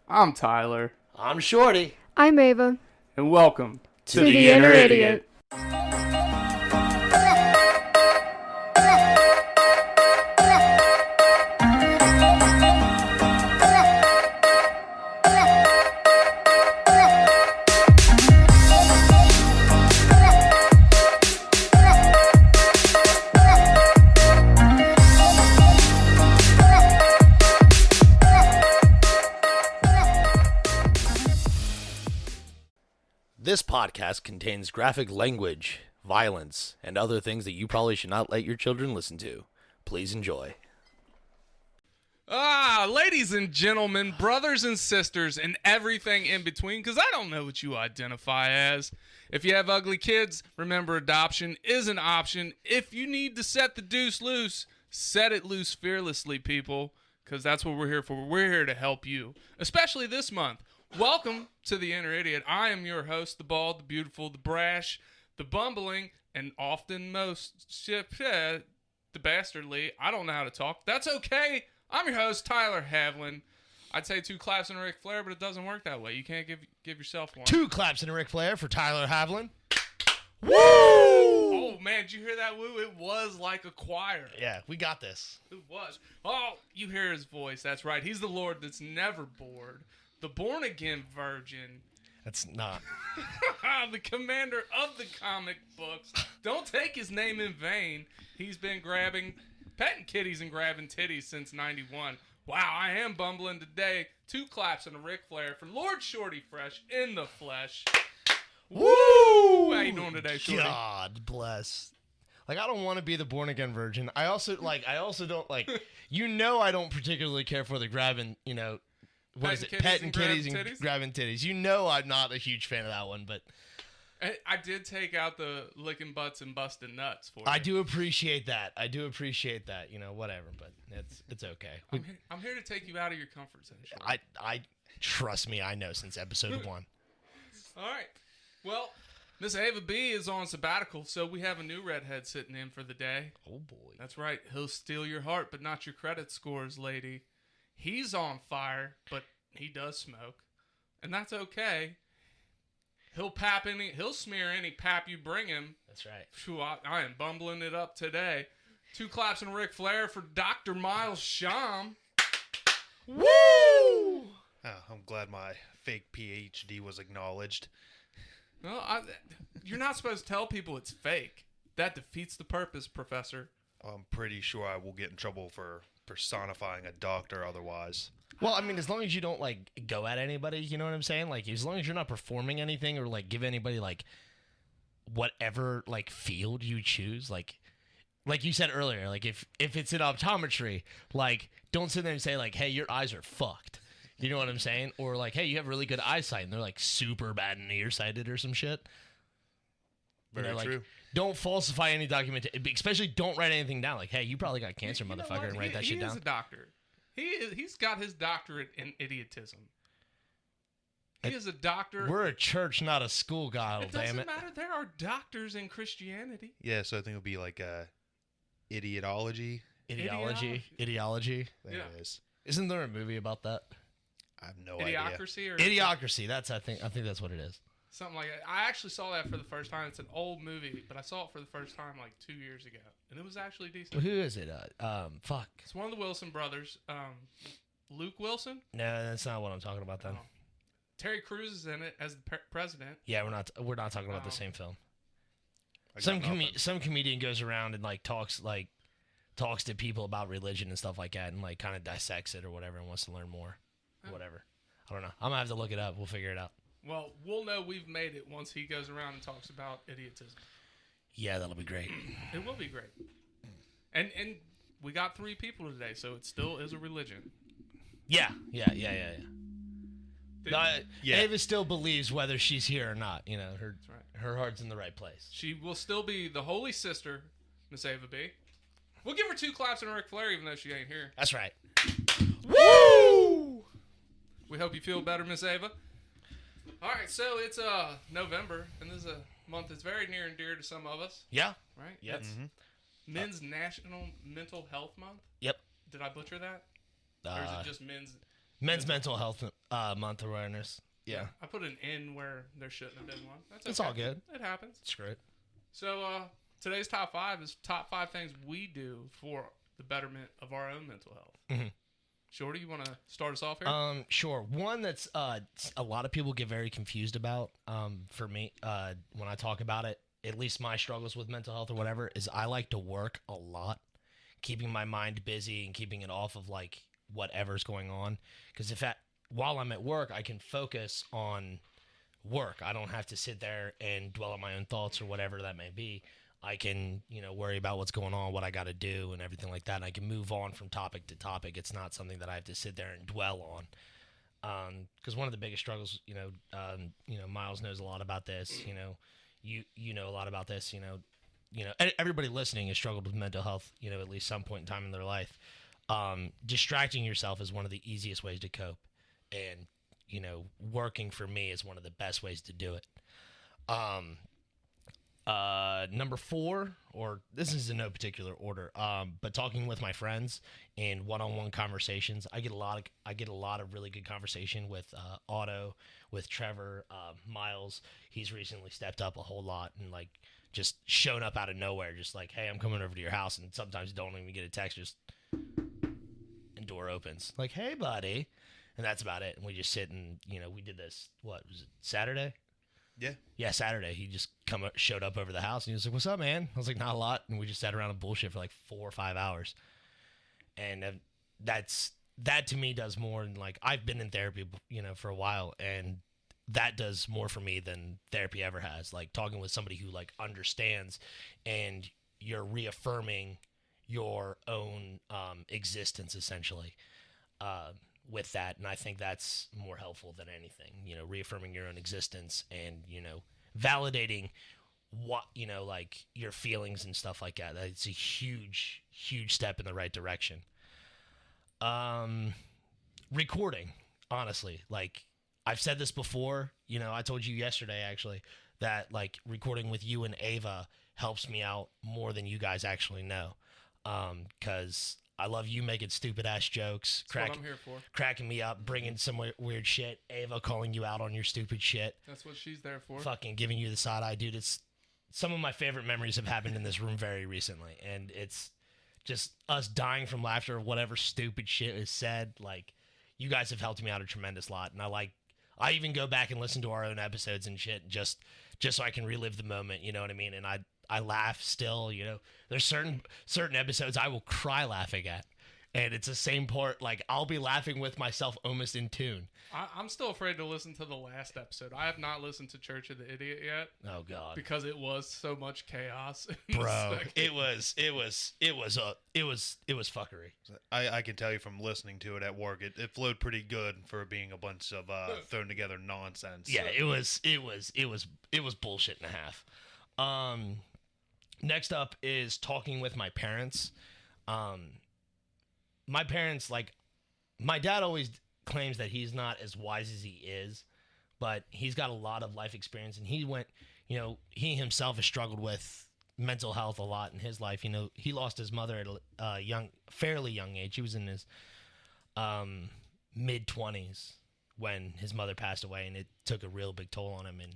I'm Tyler. I'm Shorty. I'm Ava. And welcome to the Inner Idiot. This podcast contains graphic language, violence, and other things that you probably should not let your children listen to. Please enjoy. Ladies and gentlemen, brothers and sisters, and everything in between, because I don't know what you identify as. If you have ugly kids, remember adoption is an option. If you need to set the deuce loose, set it loose fearlessly, people, because that's what we're here for. We're here to help you, especially this month. Welcome to the Inner Idiot. I am your host, the bald, the beautiful, the brash, the bumbling, and often most the bastardly. I don't know how to talk. That's okay. I'm your host, Tyler Havlin. I'd say 2 claps and a Ric Flair, but it doesn't work that way. You can't give yourself one. 2 claps and a Ric Flair for Tyler Havlin. Woo! Oh, man, did you hear that woo? It was like a choir. Yeah, we got this. It was. Oh, you hear his voice. That's right. He's the Lord that's never bored. The born-again virgin. That's not. The commander of the comic books. Don't take his name in vain. He's been petting kitties and grabbing titties since 91. Wow, I am bumbling today. 2 claps and a Ric Flair for Lord Shorty Fresh in the flesh. Woo! How you doing today, Shorty? God bless. Like, I don't want to be the born-again virgin. I also don't, I don't particularly care for the grabbing, what is it? Petting kitties and grabbing titties. I'm not a huge fan of that one, but I did take out the licking butts and busting nuts for you. I do appreciate that. Whatever, but it's okay. I'm here to take you out of your comfort zone. Shorty. I trust me, I know since episode 1. All right. Well, Miss Ava B is on sabbatical, so we have a new redhead sitting in for the day. Oh boy. That's right. He'll steal your heart, but not your credit scores, lady. He's on fire, but he does smoke, and that's okay. He'll smear any pap you bring him. That's right. Phew, I am bumbling it up today. 2 claps and Ric Flair for Dr. Miles Sham. Woo! Oh, I'm glad my fake PhD was acknowledged. Well, you're not supposed to tell people it's fake. That defeats the purpose, Professor. I'm pretty sure I will get in trouble for personifying a doctor otherwise. Well, I mean, as long as you don't, go at anybody, you know what I'm saying? As long as you're not performing anything or, give anybody, whatever, field you choose. Like you said earlier, if it's in optometry, don't sit there and say, hey, your eyes are fucked. You know what I'm saying? Or, hey, you have really good eyesight, and they're, super bad and nearsighted or some shit. Very true. Don't falsify any documentation. Especially don't write anything down. Hey, you probably got cancer, motherfucker, and write that shit down. He is a doctor. He's got his doctorate in idiotism. He is a doctor. We're a church, not a school, God damn it. It doesn't matter. There are doctors in Christianity. Yeah, so I think it'll be idiotology. Ideology. There it is. Isn't there a movie about that? I have no Idiocracy idea. Idiocracy. I think that's what it is. Something like that. I actually saw that for the first time. It's an old movie, but I saw it for the first time 2 years ago, and it was actually decent. Well, who is it? Fuck. It's one of the Wilson brothers. Luke Wilson? No, that's not what I'm talking about then. Oh. Terry Crews is in it as the president. Yeah, we're not talking about the same film. Some comedian goes around and talks to people about religion and stuff like that, and kind of dissects it or whatever, and wants to learn more. Whatever. I don't know. I'm gonna have to look it up. We'll figure it out. Well, we'll know we've made it once he goes around and talks about idiotism. Yeah, that'll be great. It will be great. And we got 3 people today, so it still is a religion. Yeah. Ava still believes whether she's here or not. Her heart's in the right place. She will still be the holy sister, Miss Ava B. We'll give her 2 claps and a Ric Flair, even though she ain't here. That's right. Woo! We hope you feel better, Miss Ava. All right, so it's November, and this is a month that's very near and dear to some of us. Yeah. Right? Yep. Men's National Mental Health Month. Yep. Did I butcher that? Or is it just men's mental health Month awareness. Yeah. I put an N where there shouldn't have been one. It's all good. It happens. It's great. So today's top 5 is top 5 things we do for the betterment of our own mental health. Mhm. Shorty, you want to start us off here? Sure. One that's a lot of people get very confused about. For me, when I talk about it, at least my struggles with mental health or whatever, is I like to work a lot, keeping my mind busy and keeping it off of like whatever's going on. Because while I'm at work, I can focus on work. I don't have to sit there and dwell on my own thoughts or whatever that may be. I can, worry about what's going on, what I got to do, and everything like that. And I can move on from topic to topic. It's not something that I have to sit there and dwell on. Because one of the biggest struggles, Miles knows a lot about this. You know a lot about this. Everybody listening has struggled with mental health. At least some point in time in their life. Distracting yourself is one of the easiest ways to cope, and working for me is one of the best ways to do it. Number 4, or this is in no particular order, but talking with my friends in one-on-one conversations. I get a lot of really good conversation with Otto, with Trevor, Miles. He's recently stepped up a whole lot and like just shown up out of nowhere, just like, hey, I'm coming over to your house, and sometimes don't even get a text, just and door opens, like, hey, buddy, and that's about it. And we just sit and we did this. What was it? Saturday? Yeah, Saturday. He just showed up over the house and he was like, "What's up, man?" I was like, "Not a lot." And we just sat around and bullshit for like 4 or 5 hours. And that to me does more than like, I've been in therapy, for a while, and that does more for me than therapy ever has. Like talking with somebody who like understands, and you're reaffirming your own existence essentially. With that, and I think that's more helpful than anything, reaffirming your own existence and validating what like your feelings and stuff like that. It's a huge step in the right direction. Recording, honestly, like I've said this before, I told you yesterday actually that like recording with you and Ava helps me out more than you guys actually know, because I love you making stupid ass jokes, That's what I'm here for. cracking me up, bringing some weird shit. Ava calling you out on your stupid shit. That's what she's there for. Fucking giving you the side eye, dude. It's some of my favorite memories have happened in this room very recently, and it's just us dying from laughter of whatever stupid shit is said. Like, you guys have helped me out a tremendous lot, and I even go back and listen to our own episodes and shit just so I can relive the moment. You know what I mean? And I laugh still, There's certain episodes I will cry laughing at. And it's the same part, like, I'll be laughing with myself almost in tune. I'm still afraid to listen to the last episode. I have not listened to Church of the Idiot yet. Oh God. Because it was so much chaos. Bro, it was fuckery. I can tell you from listening to it at work, it flowed pretty good for being a bunch of thrown together nonsense. Yeah, it was bullshit and a half. Next up is talking with my parents. My parents, like, my dad always claims that he's not as wise as he is, but he's got a lot of life experience, and he himself has struggled with mental health a lot in his life. He lost his mother at a fairly young age. He was in his mid-20s when his mother passed away, and it took a real big toll on him. And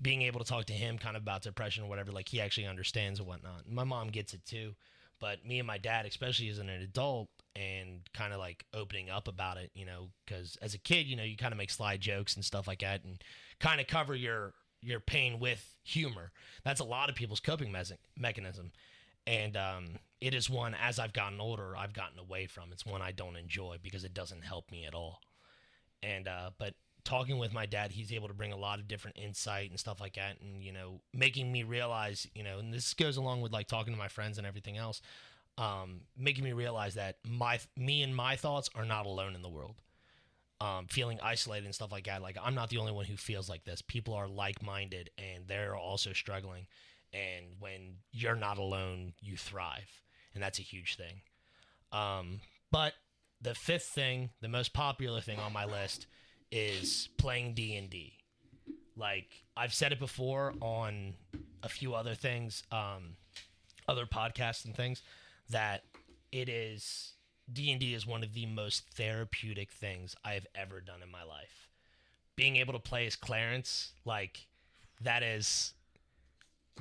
being able to talk to him kind of about depression or whatever, like, he actually understands and whatnot. My mom gets it too, but me and my dad, especially as an adult, and kind of like opening up about it, because as a kid, you kind of make sly jokes and stuff like that, and kind of cover your pain with humor. That's a lot of people's coping mechanism, and it is one, as I've gotten older, I've gotten away from. It's one I don't enjoy because it doesn't help me at all. And but talking with my dad, he's able to bring a lot of different insight and stuff like that, and making me realize, and this goes along with like talking to my friends and everything else, making me realize that me and my thoughts are not alone in the world. Feeling isolated and stuff like that, like, I'm not the only one who feels like this. People are like-minded and they're also struggling, and when you're not alone, you thrive, and that's a huge thing. But the fifth thing, the most popular thing on my list, is playing D&D. Like, I've said it before on a few other things, other podcasts and things, that it is D&D is one of the most therapeutic things I have ever done in my life. Being able to play as Clarence, like, that is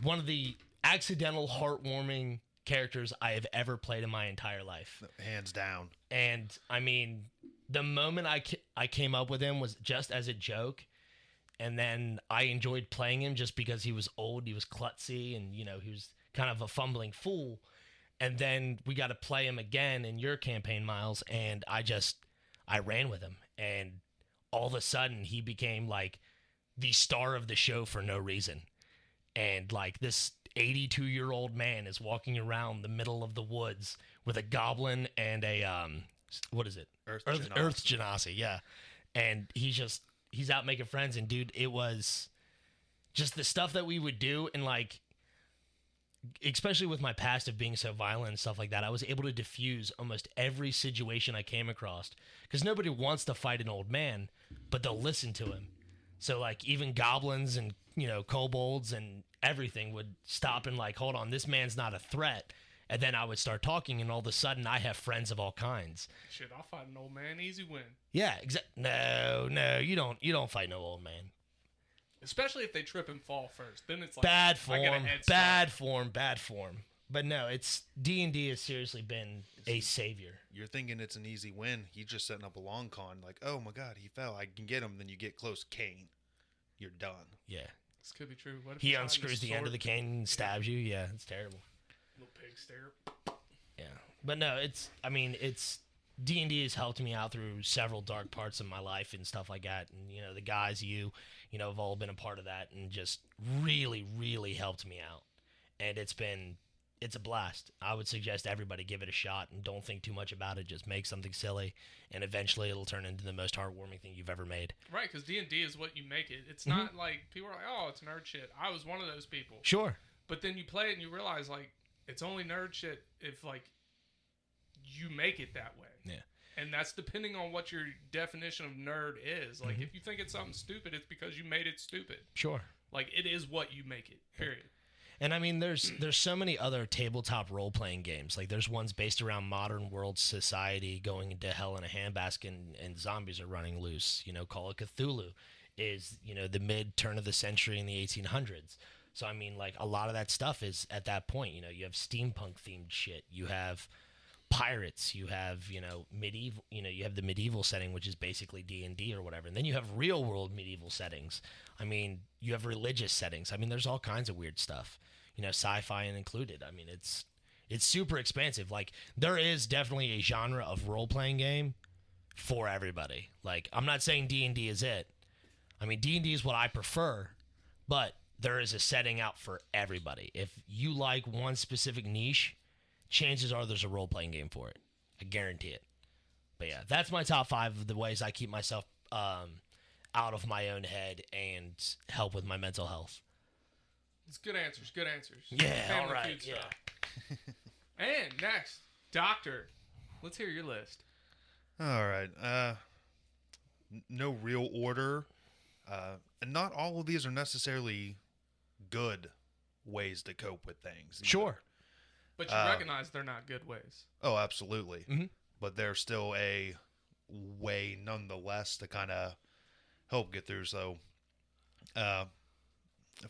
one of the accidental heartwarming characters I have ever played in my entire life. Hands down. And I mean, the moment I came up with him was just as a joke, and then I enjoyed playing him just because he was old, he was klutzy, and he was kind of a fumbling fool. And then we got to play him again in your campaign, Miles, and I ran with him, and all of a sudden he became like the star of the show for no reason. And like this 82-year-old man is walking around the middle of the woods with a goblin and a what is it? Earth Genasi, yeah. And he's out making friends, and dude, it was just the stuff that we would do, and like, especially with my past of being so violent and stuff like that, I was able to diffuse almost every situation I came across, because nobody wants to fight an old man, but they'll listen to him. So like even goblins and kobolds and everything would stop and like, hold on, this man's not a threat. And then I would start talking, and all of a sudden I have friends of all kinds. Shit, I'll fight an old man, easy win. Yeah, No, you don't fight no old man. Especially if they trip and fall first. Then it's like bad I get a form, head start. bad form. But no, it's D&D has seriously been a savior. You're thinking it's an easy win. He's just setting up a long con. Like, oh my god, he fell. I can get him. Then you get close, cane. You're done. Yeah. This could be true. What if He he's unscrews the hiding end of the cane and stabs you. Yeah, it's terrible. little pig stare? Yeah. But no, it's D&D has helped me out through several dark parts of my life and stuff like that. And, the guys have all been a part of that and just really, really helped me out. And it's a blast. I would suggest everybody give it a shot and don't think too much about it. Just make something silly, and eventually it'll turn into the most heartwarming thing you've ever made. Right, because D&D is what you make it. It's not like people are like, oh, it's nerd shit. I was one of those people. Sure. But then you play it and you realize, like, it's only nerd shit if, like, you make it that way. Yeah. And that's depending on what your definition of nerd is. Like, if you think it's something stupid, it's because you made it stupid. Sure. Like, it is what you make it, period. And I mean, there's so many other tabletop role-playing games. Like, there's ones based around modern world society going into hell in a handbasket, and zombies are running loose. Call of Cthulhu is, the mid-turn of the century in the 1800s. So, I mean, like, a lot of that stuff is at that point. You have steampunk-themed shit. You have pirates. You have, medieval. You have the medieval setting, which is basically D&D or whatever. And then you have real-world medieval settings. I mean, you have religious settings. I mean, there's all kinds of weird stuff. Sci-fi and included. I mean, it's super expansive. Like, there is definitely a genre of role-playing game for everybody. Like, I'm not saying D&D is it. I mean, D&D is what I prefer, but there is a setting out for everybody. If you like one specific niche, chances are there's a role-playing game for it. I guarantee it. But yeah, that's my top 5 of the ways I keep myself out of my own head and help with my mental health. It's good answers. Good answers. Yeah, Family all right. Feud Yeah. style. And next, Doctor. Let's hear your list. All right. No real order. And not all of these are necessarily good ways to cope with things. either. Sure. But you recognize they're not good ways. Oh, absolutely. Mhm. But there's still a way nonetheless to kind of help get through. So,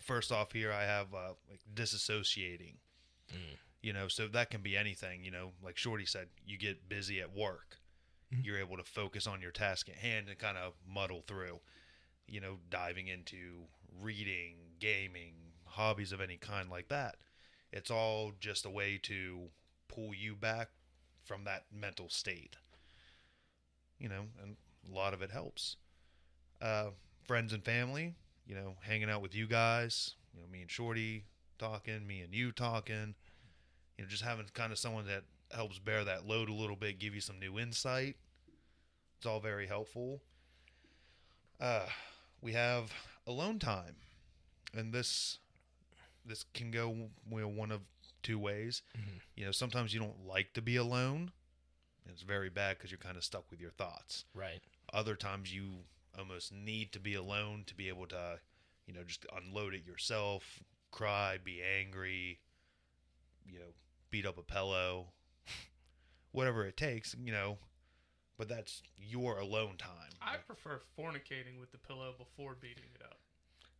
first off here, I have like disassociating. So that can be anything. Like Shorty said, you get busy at work. You're able to focus on your task at hand and kind of muddle through. Diving into reading, gaming, hobbies of any kind like that. It's all just a way to pull you back from that mental state. And a lot of it helps. Friends and family, hanging out with you guys, me and Shorty talking, me and you talking, just having kind of someone that helps bear that load a little bit, give you some new insight. It's all very helpful. We have alone time, and this can go one of two ways. Sometimes you don't like to be alone. It's very bad because you're kind of stuck with your thoughts. Right. Other times you almost need to be alone to be able to, just unload it yourself, cry, be angry, beat up a pillow, whatever it takes, but that's your alone time. I prefer fornicating with the pillow before beating it up.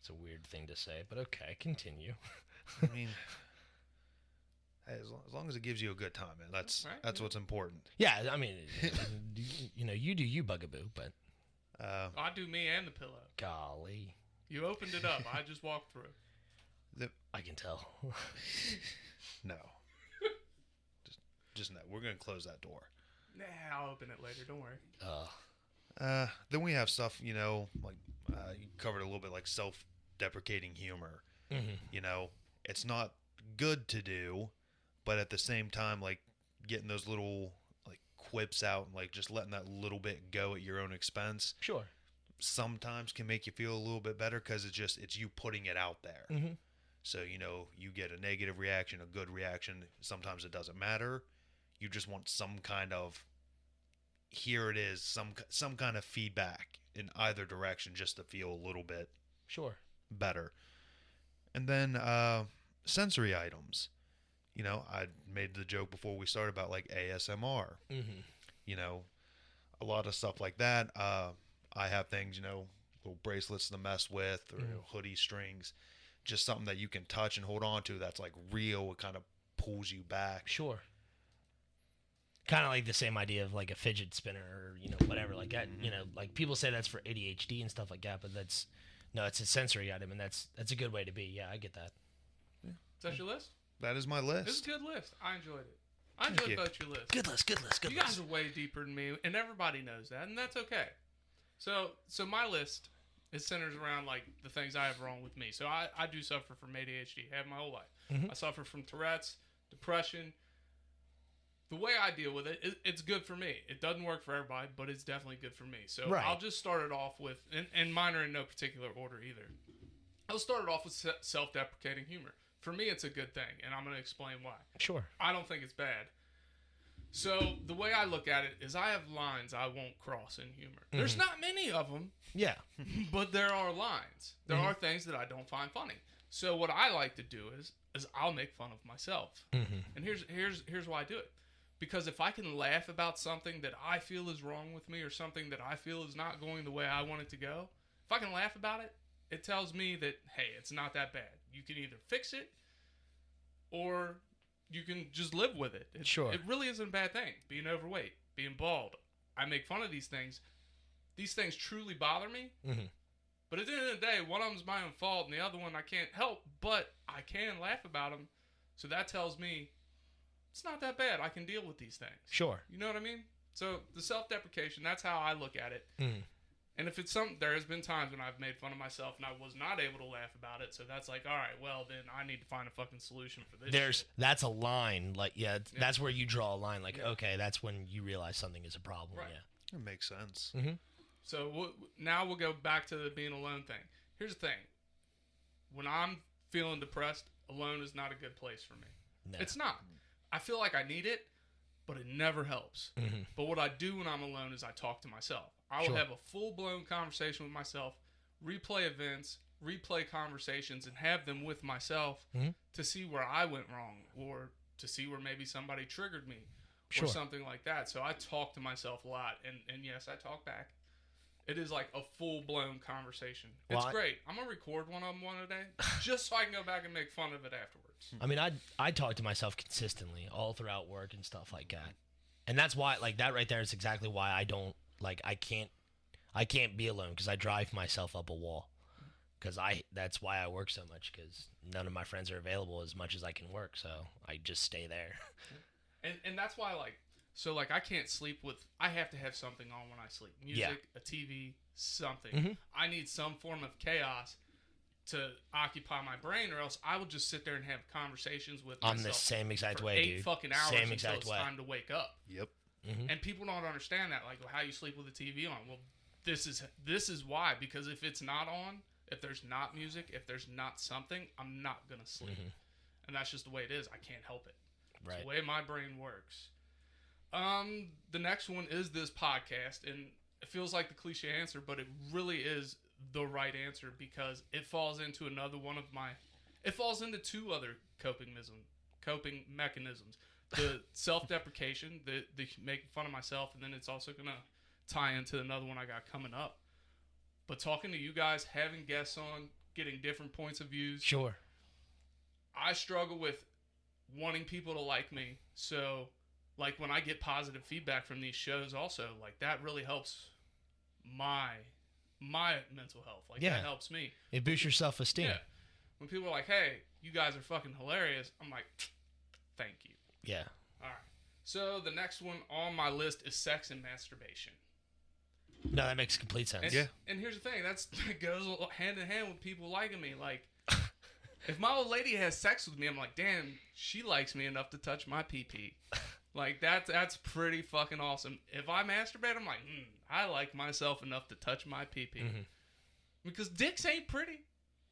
It's a weird thing to say, but okay, continue. I mean, hey, as long as it gives you a good time, man, that's what's important. Yeah, I mean, you do you, Bugaboo, but I do me and the pillow. golly, You opened it up. I just walked through. I can tell. No, just no. We're gonna close that door. Nah, I'll open it later. Don't worry. Then we have stuff, like you covered a little bit, like self-deprecating humor. Mm-hmm. It's not good to do, but at the same time, like getting those little like quips out and like just letting that little bit go at your own expense. Sure. Sometimes can make you feel a little bit better because it's you putting it out there. Mm-hmm. So you get a negative reaction, a good reaction. Sometimes it doesn't matter. You just want some kind of, here it is, some kind of feedback in either direction just to feel a little bit Sure. better. And then sensory items. I made the joke before we started about like ASMR. Mm-hmm. A lot of stuff like that. I have things, little bracelets to mess with or hoodie strings, just something that you can touch and hold on to that's like real. It kind of pulls you back. Sure. Kind of like the same idea of like a fidget spinner or, whatever like that. Like people say that's for ADHD and stuff like that, but it's a sensory item, and that's a good way to be. Yeah, I get that. Is that your list? That is my list. It's a good list. I enjoyed it. I enjoyed both your lists. Good list. You guys are way deeper than me, and everybody knows that, and that's okay. So my list is centers around like the things I have wrong with me. So I do suffer from ADHD. Have my whole life. Mm-hmm. I suffer from Tourette's, depression. The way I deal with it, it's good for me. It doesn't work for everybody, but it's definitely good for me. So Right. I'll just start it off with, and mine are in no particular order either. I'll start it off with self-deprecating humor. For me, it's a good thing, and I'm going to explain why. Sure. I don't think it's bad. So the way I look at it is I have lines I won't cross in humor. Mm-hmm. There's not many of them, Yeah. but there are lines. There Mm-hmm. are things that I don't find funny. So what I like to do is I'll make fun of myself. Mm-hmm. And here's why I do it. Because if I can laugh about something that I feel is wrong with me or something that I feel is not going the way I want it to go, if I can laugh about it, it tells me that, hey, it's not that bad. You can either fix it or you can just live with it. Sure. It really isn't a bad thing. Being overweight, being bald. I make fun of these things. These things truly bother me. Mm-hmm. But at the end of the day, one of them's my own fault and the other one I can't help, but I can laugh about them. So that tells me it's not that bad. I can deal with these things. Sure. You know what I mean? So the self-deprecation, that's how I look at it. Mm-hmm. And if it's there has been times when I've made fun of myself and I was not able to laugh about it. So that's like, all right, well then I need to find a fucking solution for this. That's a line. Like, that's where you draw a line. Like, Yeah. okay, that's when you realize something is a problem. Right. Yeah. It makes sense. Mm-hmm. So now we'll go back to the being alone thing. Here's the thing. When I'm feeling depressed, alone is not a good place for me. No. It's not. I feel like I need it, but it never helps. Mm-hmm. But what I do when I'm alone is I talk to myself. I will Sure. have a full-blown conversation with myself, replay events, replay conversations, and have them with myself Mm-hmm. to see where I went wrong or to see where maybe somebody triggered me or Sure. something like that. So I talk to myself a lot, and yes, I talk back. It is like a full-blown conversation. Well, It's great. I'm going to record one of them one day just so I can go back and make fun of it afterwards. I mean, I talk to myself consistently all throughout work and stuff like that, and that's why, like, that right there is exactly why I don't like I can't be alone because I drive myself up a wall. Because that's why I work so much, because none of my friends are available as much as I can work, so I just stay there. And that's why I can't sleep I have to have something on when I sleep. Music, a TV, something. Mm-hmm. I need some form of chaos to occupy my brain, or else I will just sit there and have conversations with myself. I'm the same exact for way, 8 dude. fucking hours Same until exact it's way. time to wake up. Yep. Mm-hmm. And people don't understand that, like, well, how you sleep with the TV on. Well, this is why, because if it's not on, if there's not music, if there's not something, I'm not gonna sleep. Mm-hmm. And that's just the way it is. I can't help it. Right. It's the way my brain works. The next one is this podcast, and it feels like the cliche answer, but it really is the right answer because it falls into another one of it falls into two other coping mechanisms. the self-deprecation, the making fun of myself, and then it's also gonna tie into another one I got coming up. But talking to you guys, having guests on, getting different points of views. Sure. I struggle with wanting people to like me. So, like, when I get positive feedback from these shows also, like, that really helps my mental health. Like, Yeah. that helps me. It boosts your self-esteem. Yeah. When people are like, hey, you guys are fucking hilarious, I'm like, thank you. Yeah. All right. So, the next one on my list is sex and masturbation. No, that makes complete sense. And, and here's the thing, that goes hand in hand with people liking me. Like, if my old lady has sex with me, I'm like, damn, she likes me enough to touch my pee-pee. Like, that's pretty fucking awesome. If I masturbate, I'm like, I like myself enough to touch my pee-pee. Mm-hmm. Because dicks ain't pretty.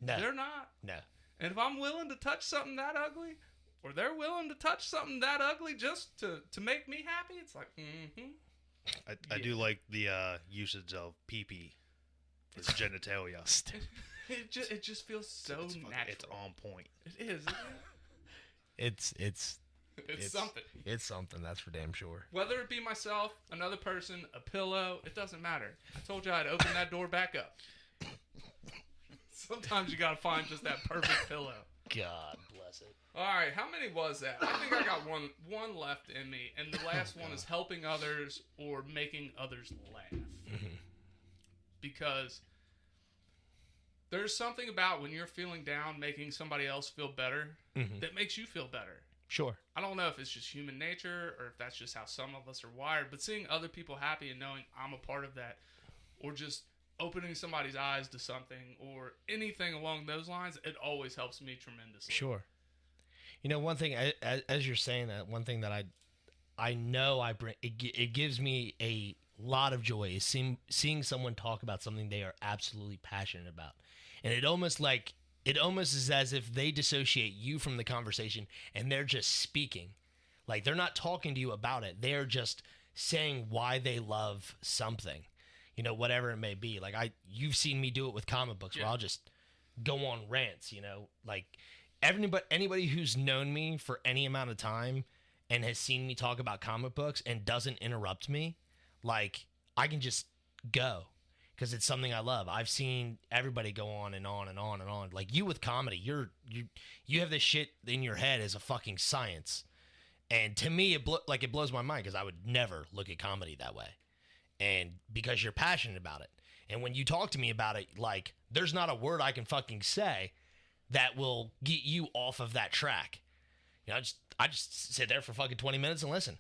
No. They're not. No. And if I'm willing to touch something that ugly, or they're willing to touch something that ugly just to make me happy, it's like, I do like the usage of pee-pee as genitalia. It just feels so natural. It's on point. It is, isn't it? It's something. It's something, that's for damn sure. Whether it be myself, another person, a pillow, it doesn't matter. I told you I'd open that door back up. Sometimes you gotta find just that perfect pillow. God bless it. All right, how many was that? I think I got one left in me, and the last one is helping others or making others laugh. Because there's something about when you're feeling down, making somebody else feel better that makes you feel better. Sure. I don't know if it's just human nature or if that's just how some of us are wired, but seeing other people happy and knowing I'm a part of that, or just opening somebody's eyes to something or anything along those lines, it always helps me tremendously. Sure. You know, one thing, as you're saying that, one thing that I know I bring, it gives me a lot of joy is seeing someone talk about something they are absolutely passionate about. And it almost is as if they dissociate you from the conversation and they're just speaking. Like, they're not talking to you about it. They're just saying why they love something, you know, whatever it may be. Like, you've seen me do it with comic books where I'll just go on rants, you know, like anybody who's known me for any amount of time and has seen me talk about comic books and doesn't interrupt me, like, I can just go because it's something I love. I've seen everybody go on and on and on and on. Like, you with comedy, you have this shit in your head as a fucking science. And to me, it blows my mind because I would never look at comedy that way. And because you're passionate about it. And when you talk to me about it, like, there's not a word I can fucking say that will get you off of that track. You know, I just sit there for fucking 20 minutes and listen.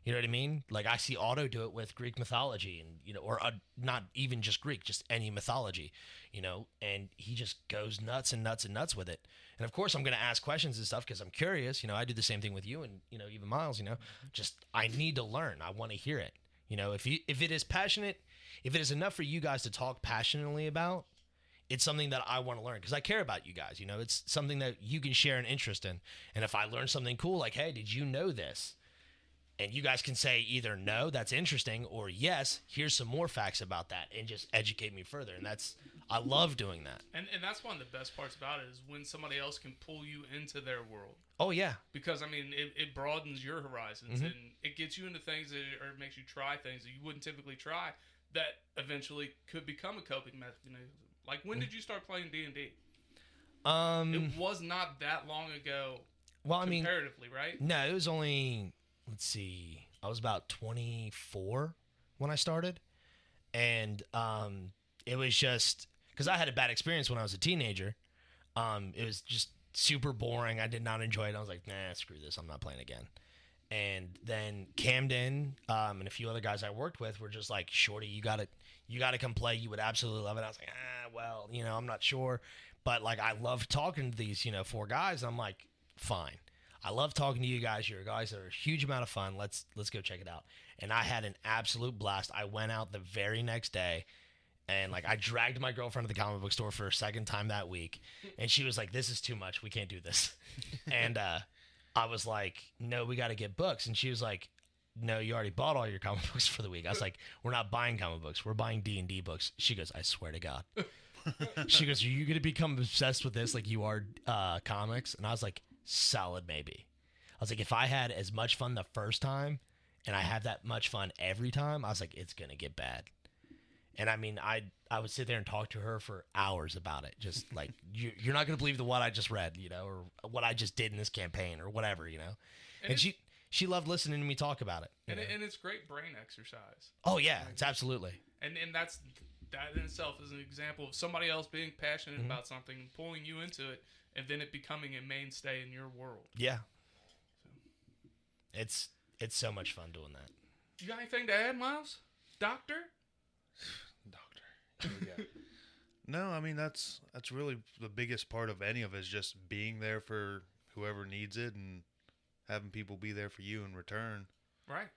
You know what I mean? Like, I see Otto do it with Greek mythology and, you know, or not even just Greek, just any mythology, you know, and he just goes nuts and nuts and nuts with it. And of course I'm going to ask questions and stuff because I'm curious. You know, I do the same thing with you and, you know, even Miles, you know, just, I need to learn. I want to hear it. You know, if it is passionate, if it is enough for you guys to talk passionately about, it's something that I want to learn because I care about you guys. You know, it's something that you can share an interest in. And if I learn something cool, like, hey, did you know this? And you guys can say either no, that's interesting, or yes, here's some more facts about that, and just educate me further. And I love doing that. And that's one of the best parts about it is when somebody else can pull you into their world. Oh, yeah. Because, I mean, it broadens your horizons, and it gets you into things or makes you try things that you wouldn't typically try that eventually could become a coping mechanism. Like, when did you start playing D&D? It was not that long ago, comparatively, right? No, it was only... Let's see. I was about 24 when I started, and it was just because I had a bad experience when I was a teenager. It was just super boring. I did not enjoy it. I was like, nah, screw this. I'm not playing again. And then Camden and a few other guys I worked with were just like, Shorty, you gotta come play. You would absolutely love it. I was like, well, you know, I'm not sure, but like I love talking to these, you know, 4 guys. I'm like, fine. I love talking to you guys. You're guys that are a huge amount of fun. Let's go check it out. And I had an absolute blast. I went out the very next day and like I dragged my girlfriend to the comic book store for a second time that week. And she was like, this is too much. We can't do this. And I was like, no, we got to get books. And she was like, no, you already bought all your comic books for the week. I was like, we're not buying comic books. We're buying D&D books. She goes, I swear to God. She goes, are you going to become obsessed with this like you are comics? And I was like, solid maybe. I was like, if I had as much fun the first time and I have that much fun every time, I was like, it's going to get bad. And I mean, I would sit there and talk to her for hours about it. Just like, you're not going to believe what I just read, you know, or what I just did in this campaign or whatever, you know. And she loved listening to me talk about it. And it's great brain exercise. Oh, yeah, it's absolutely. And that in itself is an example of somebody else being passionate about something and pulling you into it, and then it becoming a mainstay in your world. Yeah. So. It's so much fun doing that. You got anything to add, Miles? Doctor? Yeah. No, I mean that's really the biggest part of any of it is just being there for whoever needs it and having people be there for you in return. Right.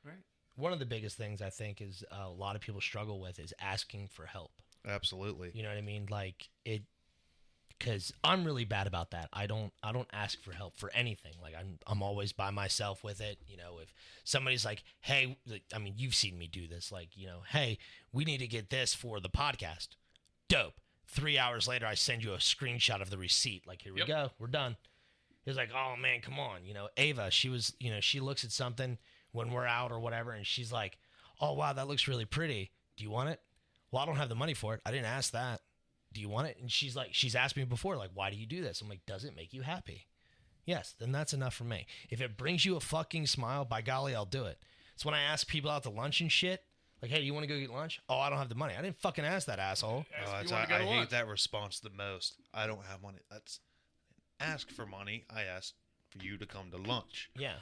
One of the biggest things I think is a lot of people struggle with is asking for help. Absolutely. You know what I mean? Like because I'm really bad about that. I don't ask for help for anything. Like I'm always by myself with it. You know, if somebody's like, hey, I mean, you've seen me do this. Like, you know, hey, we need to get this for the podcast. Dope. 3 hours later, I send you a screenshot of the receipt. Like, here we go. We're done. He was like, oh man, come on. You know, Ava, she looks at something when we're out or whatever, and she's like, oh wow, that looks really pretty. Do you want it? Well, I don't have the money for it. I didn't ask that. Do you want it? And she's asked me before, like, why do you do this? I'm like, does it make you happy? Yes, then that's enough for me. If it brings you a fucking smile, by golly, I'll do it. It's when I ask people out to lunch and shit, like, hey, you want to go get lunch? Oh, I don't have the money. I didn't fucking ask that, asshole. I hate that response the most. I don't have money. That's ask for money. I asked for you to come to lunch. Yeah.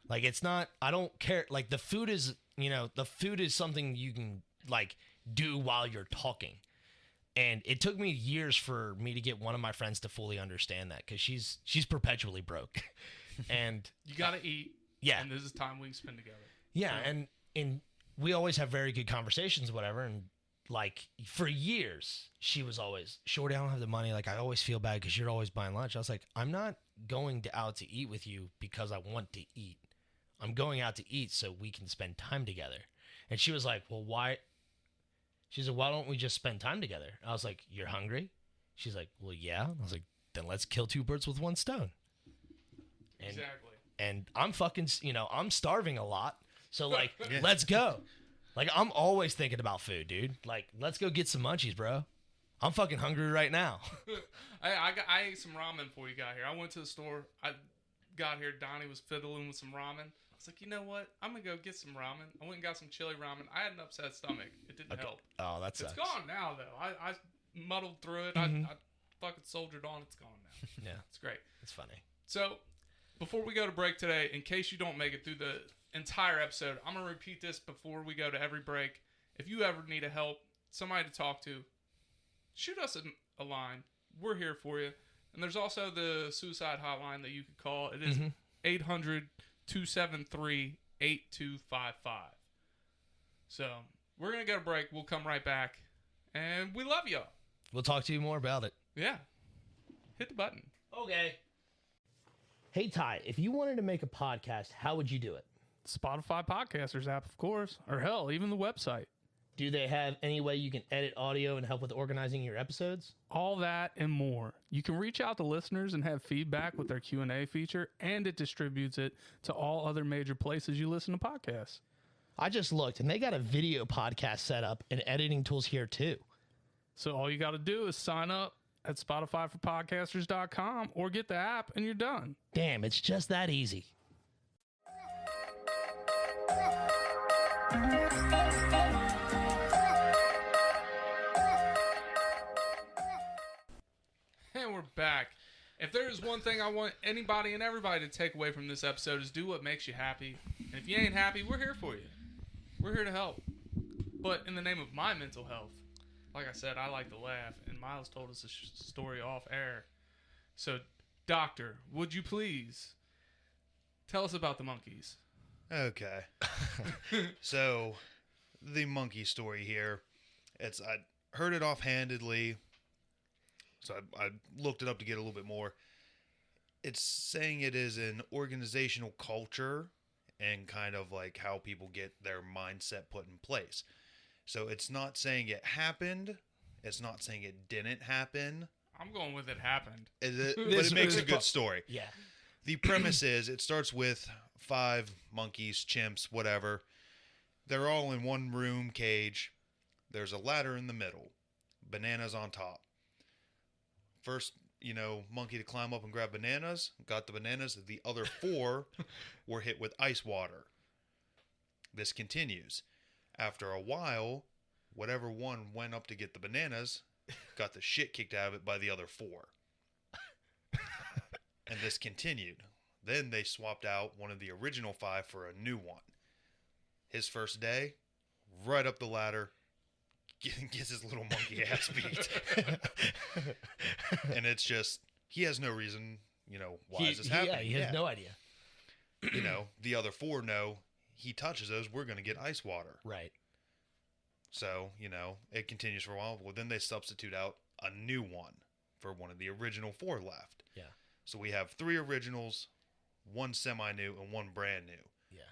Like, it's not, I don't care. Like, the food is something you can, like, do while you're talking. And it took me years for me to get one of my friends to fully understand that, because she's perpetually broke. And you got to eat. Yeah. And this is time we can spend together. Yeah. And we always have very good conversations, whatever. And like for years, she was always, Shorty, I don't have the money. Like, I always feel bad because you're always buying lunch. I was like, I'm not going out to eat with you because I want to eat. I'm going out to eat so we can spend time together. And she was like, well, why? She said, why don't we just spend time together? I was like, you're hungry? She's like, well, yeah. I was like, then let's kill two birds with one stone. Exactly. And I'm fucking, I'm starving a lot. So, like, let's go. Like, I'm always thinking about food, dude. Like, let's go get some munchies, bro. I'm fucking hungry right now. I ate some ramen before you got here. I went to the store. I got here. Donnie was fiddling with some ramen. I was like, you know what? I'm going to go get some ramen. I went and got some chili ramen. I had an upset stomach. It didn't help. Oh, that sucks. It's gone now, though. I muddled through it. Mm-hmm. I fucking soldiered on. It's gone now. Yeah. It's great. It's funny. So, before we go to break today, in case you don't make it through the entire episode, I'm going to repeat this before we go to every break. If you ever need a help, somebody to talk to, shoot us a line. We're here for you. And there's also the suicide hotline that you could call. It is 800-273-8255. So, we're going to go to break. We'll come right back. And we love y'all. We'll talk to you more about it. Yeah. Hit the button. Okay. Hey, Ty, if you wanted to make a podcast, how would you do it? Spotify Podcasters app, of course. Or hell, even the website. Do they have any way you can edit audio and help with organizing your episodes? All that and more. You can reach out to listeners and have feedback with their Q&A feature, and it distributes it to all other major places you listen to podcasts. I just looked, and they got a video podcast set up and editing tools here, too. So all you got to do is sign up at SpotifyForPodcasters.com or get the app, and you're done. Damn, it's just that easy. And we're back. If there is one thing I want anybody and everybody to take away from this episode is do what makes you happy. And if you ain't happy, we're here for you. We're here to help. But in the name of my mental health, like I said, I like to laugh, and Miles told us a story off air. So, Doctor, would you please tell us about the monkeys? Okay. So, the monkey story here. I heard it offhandedly, so I looked it up to get a little bit more. It's saying it is an organizational culture and kind of like how people get their mindset put in place. So it's not saying it happened. It's not saying it didn't happen. I'm going with it happened. But it makes a good story. Yeah. The premise is it starts with 5 monkeys, chimps, whatever. They're all in one room cage. There's a ladder in the middle, bananas on top. First, monkey to climb up and grab bananas, got the bananas. The other 4 were hit with ice water. This continues. After a while, whatever one went up to get the bananas got the shit kicked out of it by the other 4. And this continued. Then they swapped out one of the original 5 for a new one. His first day, right up the ladder, gets his little monkey ass beat. And it's just, he has no reason, why is this happening? Yeah, he has no idea. The other 4 know, he touches those, we're going to get ice water. Right. So, it continues for a while. Well, then they substitute out a new one for one of the original 4 left. Yeah. So we have 3 originals, 1 semi-new, and 1 brand new. Yeah.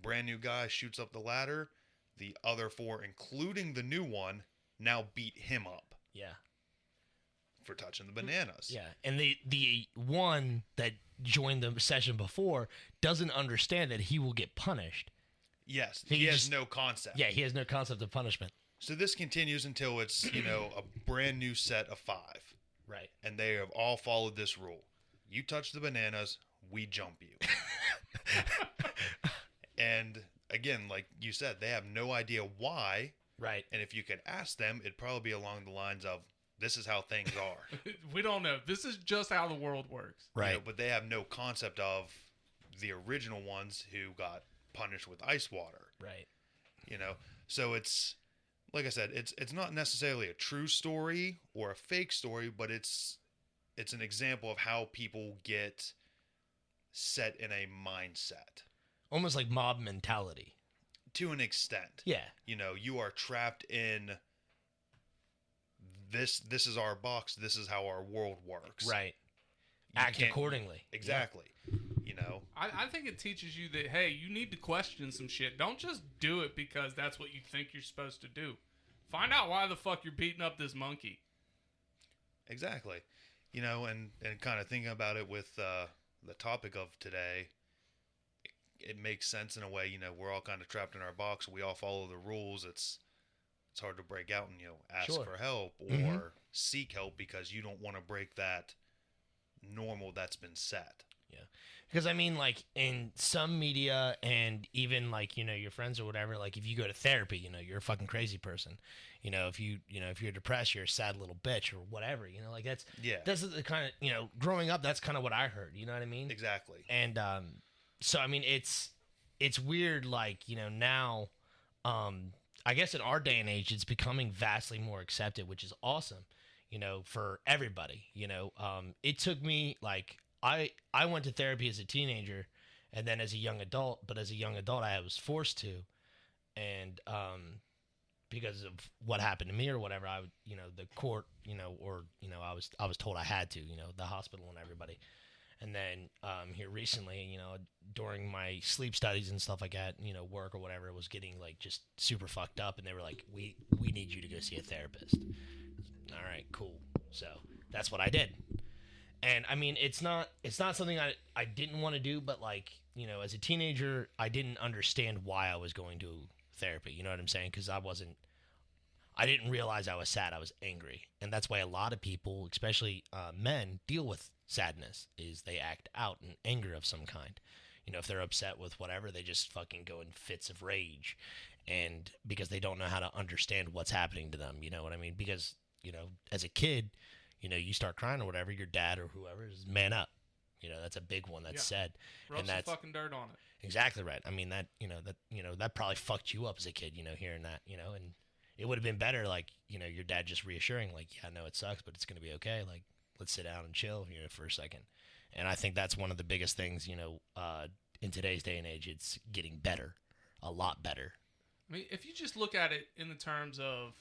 Brand new guy shoots up the ladder. The other 4, including the new one, now beat him up. Yeah. For touching the bananas. Yeah. And the one that joined the session before doesn't understand that he will get punished. Yes. He has no concept. Yeah, he has no concept of punishment. So this continues until it's, a brand new set of 5. Right. And they have all followed this rule. You touch the bananas, we jump you. And again, like you said, they have no idea why. Right. And if you could ask them, it'd probably be along the lines of, this is how things are. We don't know. This is just how the world works. Right. But they have no concept of the original ones who got punished with ice water. Right. So it's, like I said, it's not necessarily a true story or a fake story, but it's an example of how people get set in a mindset. Almost like mob mentality. To an extent. Yeah. You are trapped in this is our box, this is how our world works. Right. You Act can't- accordingly. Exactly. I think it teaches you that, hey, you need to question some shit. Don't just do it because that's what you think you're supposed to do. Find out why the fuck you're beating up this monkey. Exactly. And kind of thinking about it with the topic of today, it makes sense in a way. We're all kind of trapped in our box. We all follow the rules. It's hard to break out and ask Sure. for help or seek help because you don't want to break that normal that's been set. Yeah. Because like in some media and even like, your friends or whatever, like if you go to therapy, you're a fucking crazy person. If you're depressed, you're a sad little bitch or whatever, like that's the kind of, growing up, that's kind of what I heard, you know what I mean? Exactly. And, so, it's weird, like, now, I guess in our day and age, it's becoming vastly more accepted, which is awesome, for everybody, it took me like, I went to therapy as a teenager and then as a young adult, but as a young adult, I was forced to. And, because of what happened to me or whatever, I would, the court, I was told I had to, the hospital and everybody. And then, here recently, during my sleep studies and stuff like that, work or whatever, it was getting like just super fucked up. And they were like, we need you to go see a therapist. All right, cool. So that's what I did. And it's not something I didn't want to do, but like, as a teenager, I didn't understand why I was going to therapy. You know what I'm saying? Because I didn't realize I was sad. I was angry. And that's why a lot of people, especially men, deal with sadness is they act out in anger of some kind. If they're upset with whatever, they just fucking go in fits of rage. And because they don't know how to understand what's happening to them. You know what I mean? Because, as a kid, you start crying or whatever, your dad or whoever is man up. That's a big one that's said. Rub and some that's fucking dirt on it. Exactly right. That probably fucked you up as a kid, hearing that, and it would have been better, like, your dad just reassuring, like, yeah, no, it sucks, but it's going to be okay. Like, let's sit down and chill, for a second. And I think that's one of the biggest things, in today's day and age, it's getting better, a lot better. If you just look at it in the terms of,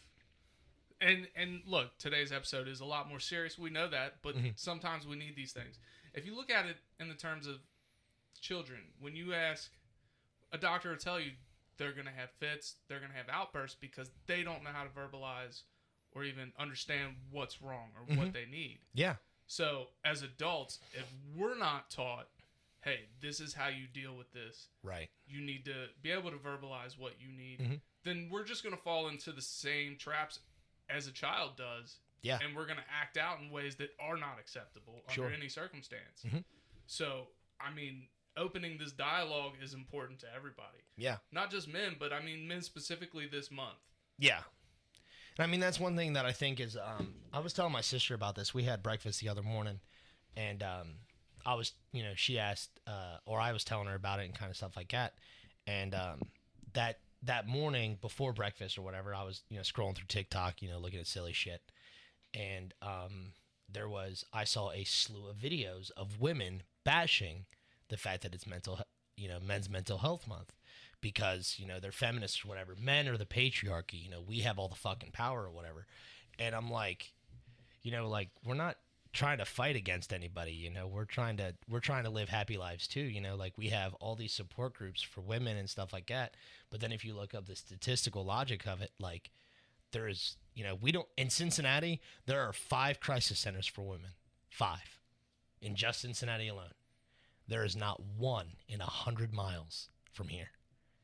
and look, today's episode is a lot more serious. We know that, but sometimes we need these things. If you look at it in the terms of children, when you ask, a doctor will tell you they're going to have fits, they're going to have outbursts because they don't know how to verbalize or even understand what's wrong or what they need. Yeah. So as adults, if we're not taught hey, this is how you deal with this. Right. You need to be able to verbalize what you need. Mm-hmm. Then we're just going to fall into the same traps as a child does. Yeah. And we're going to act out in ways that are not acceptable under any circumstance. Mm-hmm. So, I mean, opening this dialogue is important to everybody. Yeah. Not just men, but I mean men specifically this month. Yeah. And I mean, that's one thing that I think is, I was telling my sister about this. We had breakfast the other morning, and I was, she asked, or I was telling her about it and kind of stuff like that. And that morning before breakfast or whatever, I was, scrolling through TikTok, looking at silly shit. And I saw a slew of videos of women bashing the fact that it's men's mental health month because, they're feminists or whatever. Men are the patriarchy, we have all the fucking power or whatever. And I'm like, we're not trying to fight against anybody, we're trying to live happy lives too, like we have all these support groups for women and stuff like that. But then if you look up the statistical logic of it, like there is, in Cincinnati, there are 5 crisis centers for women. 5 in just Cincinnati alone. There is not one in 100 miles from here.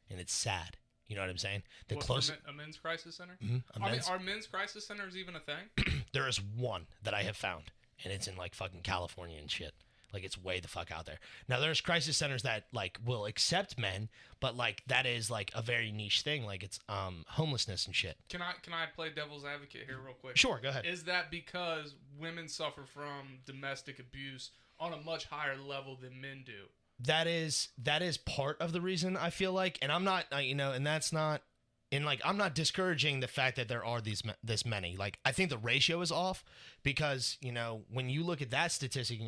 And it's sad. You know what I'm saying? A men's crisis center? Mm-hmm. Are men's crisis centers even a thing? There is one that I have found, and it's in like fucking California and shit. Like it's way the fuck out there. Now there's crisis centers that like will accept men, but like that is like a very niche thing. Like it's homelessness and shit. Can I play devil's advocate here real quick? Sure, go ahead. Is that because women suffer from domestic abuse on a much higher level than men do? That is part of the reason, I feel like, and I'm not, and that's not, and like I'm not discouraging the fact that there are this many. Like I think the ratio is off because when you look at that statistic,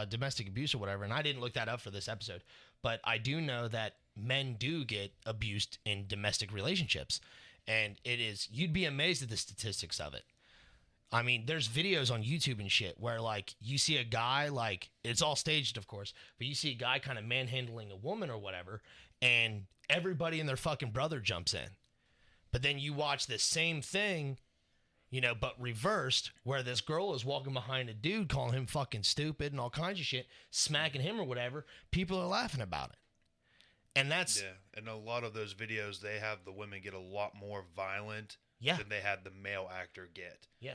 domestic abuse or whatever, and I didn't look that up for this episode, but I do know that men do get abused in domestic relationships, and you'd be amazed at the statistics of it. I mean, there's videos on YouTube and shit where, like, you see a guy, like, it's all staged, of course, but you see a guy kind of manhandling a woman or whatever, and everybody and their fucking brother jumps in. But then you watch the same thing, but reversed, where this girl is walking behind a dude, calling him fucking stupid and all kinds of shit, smacking him or whatever. People are laughing about it. And that's... Yeah, and a lot of those videos, they have the women get a lot more violent than they had the male actor get. Yeah.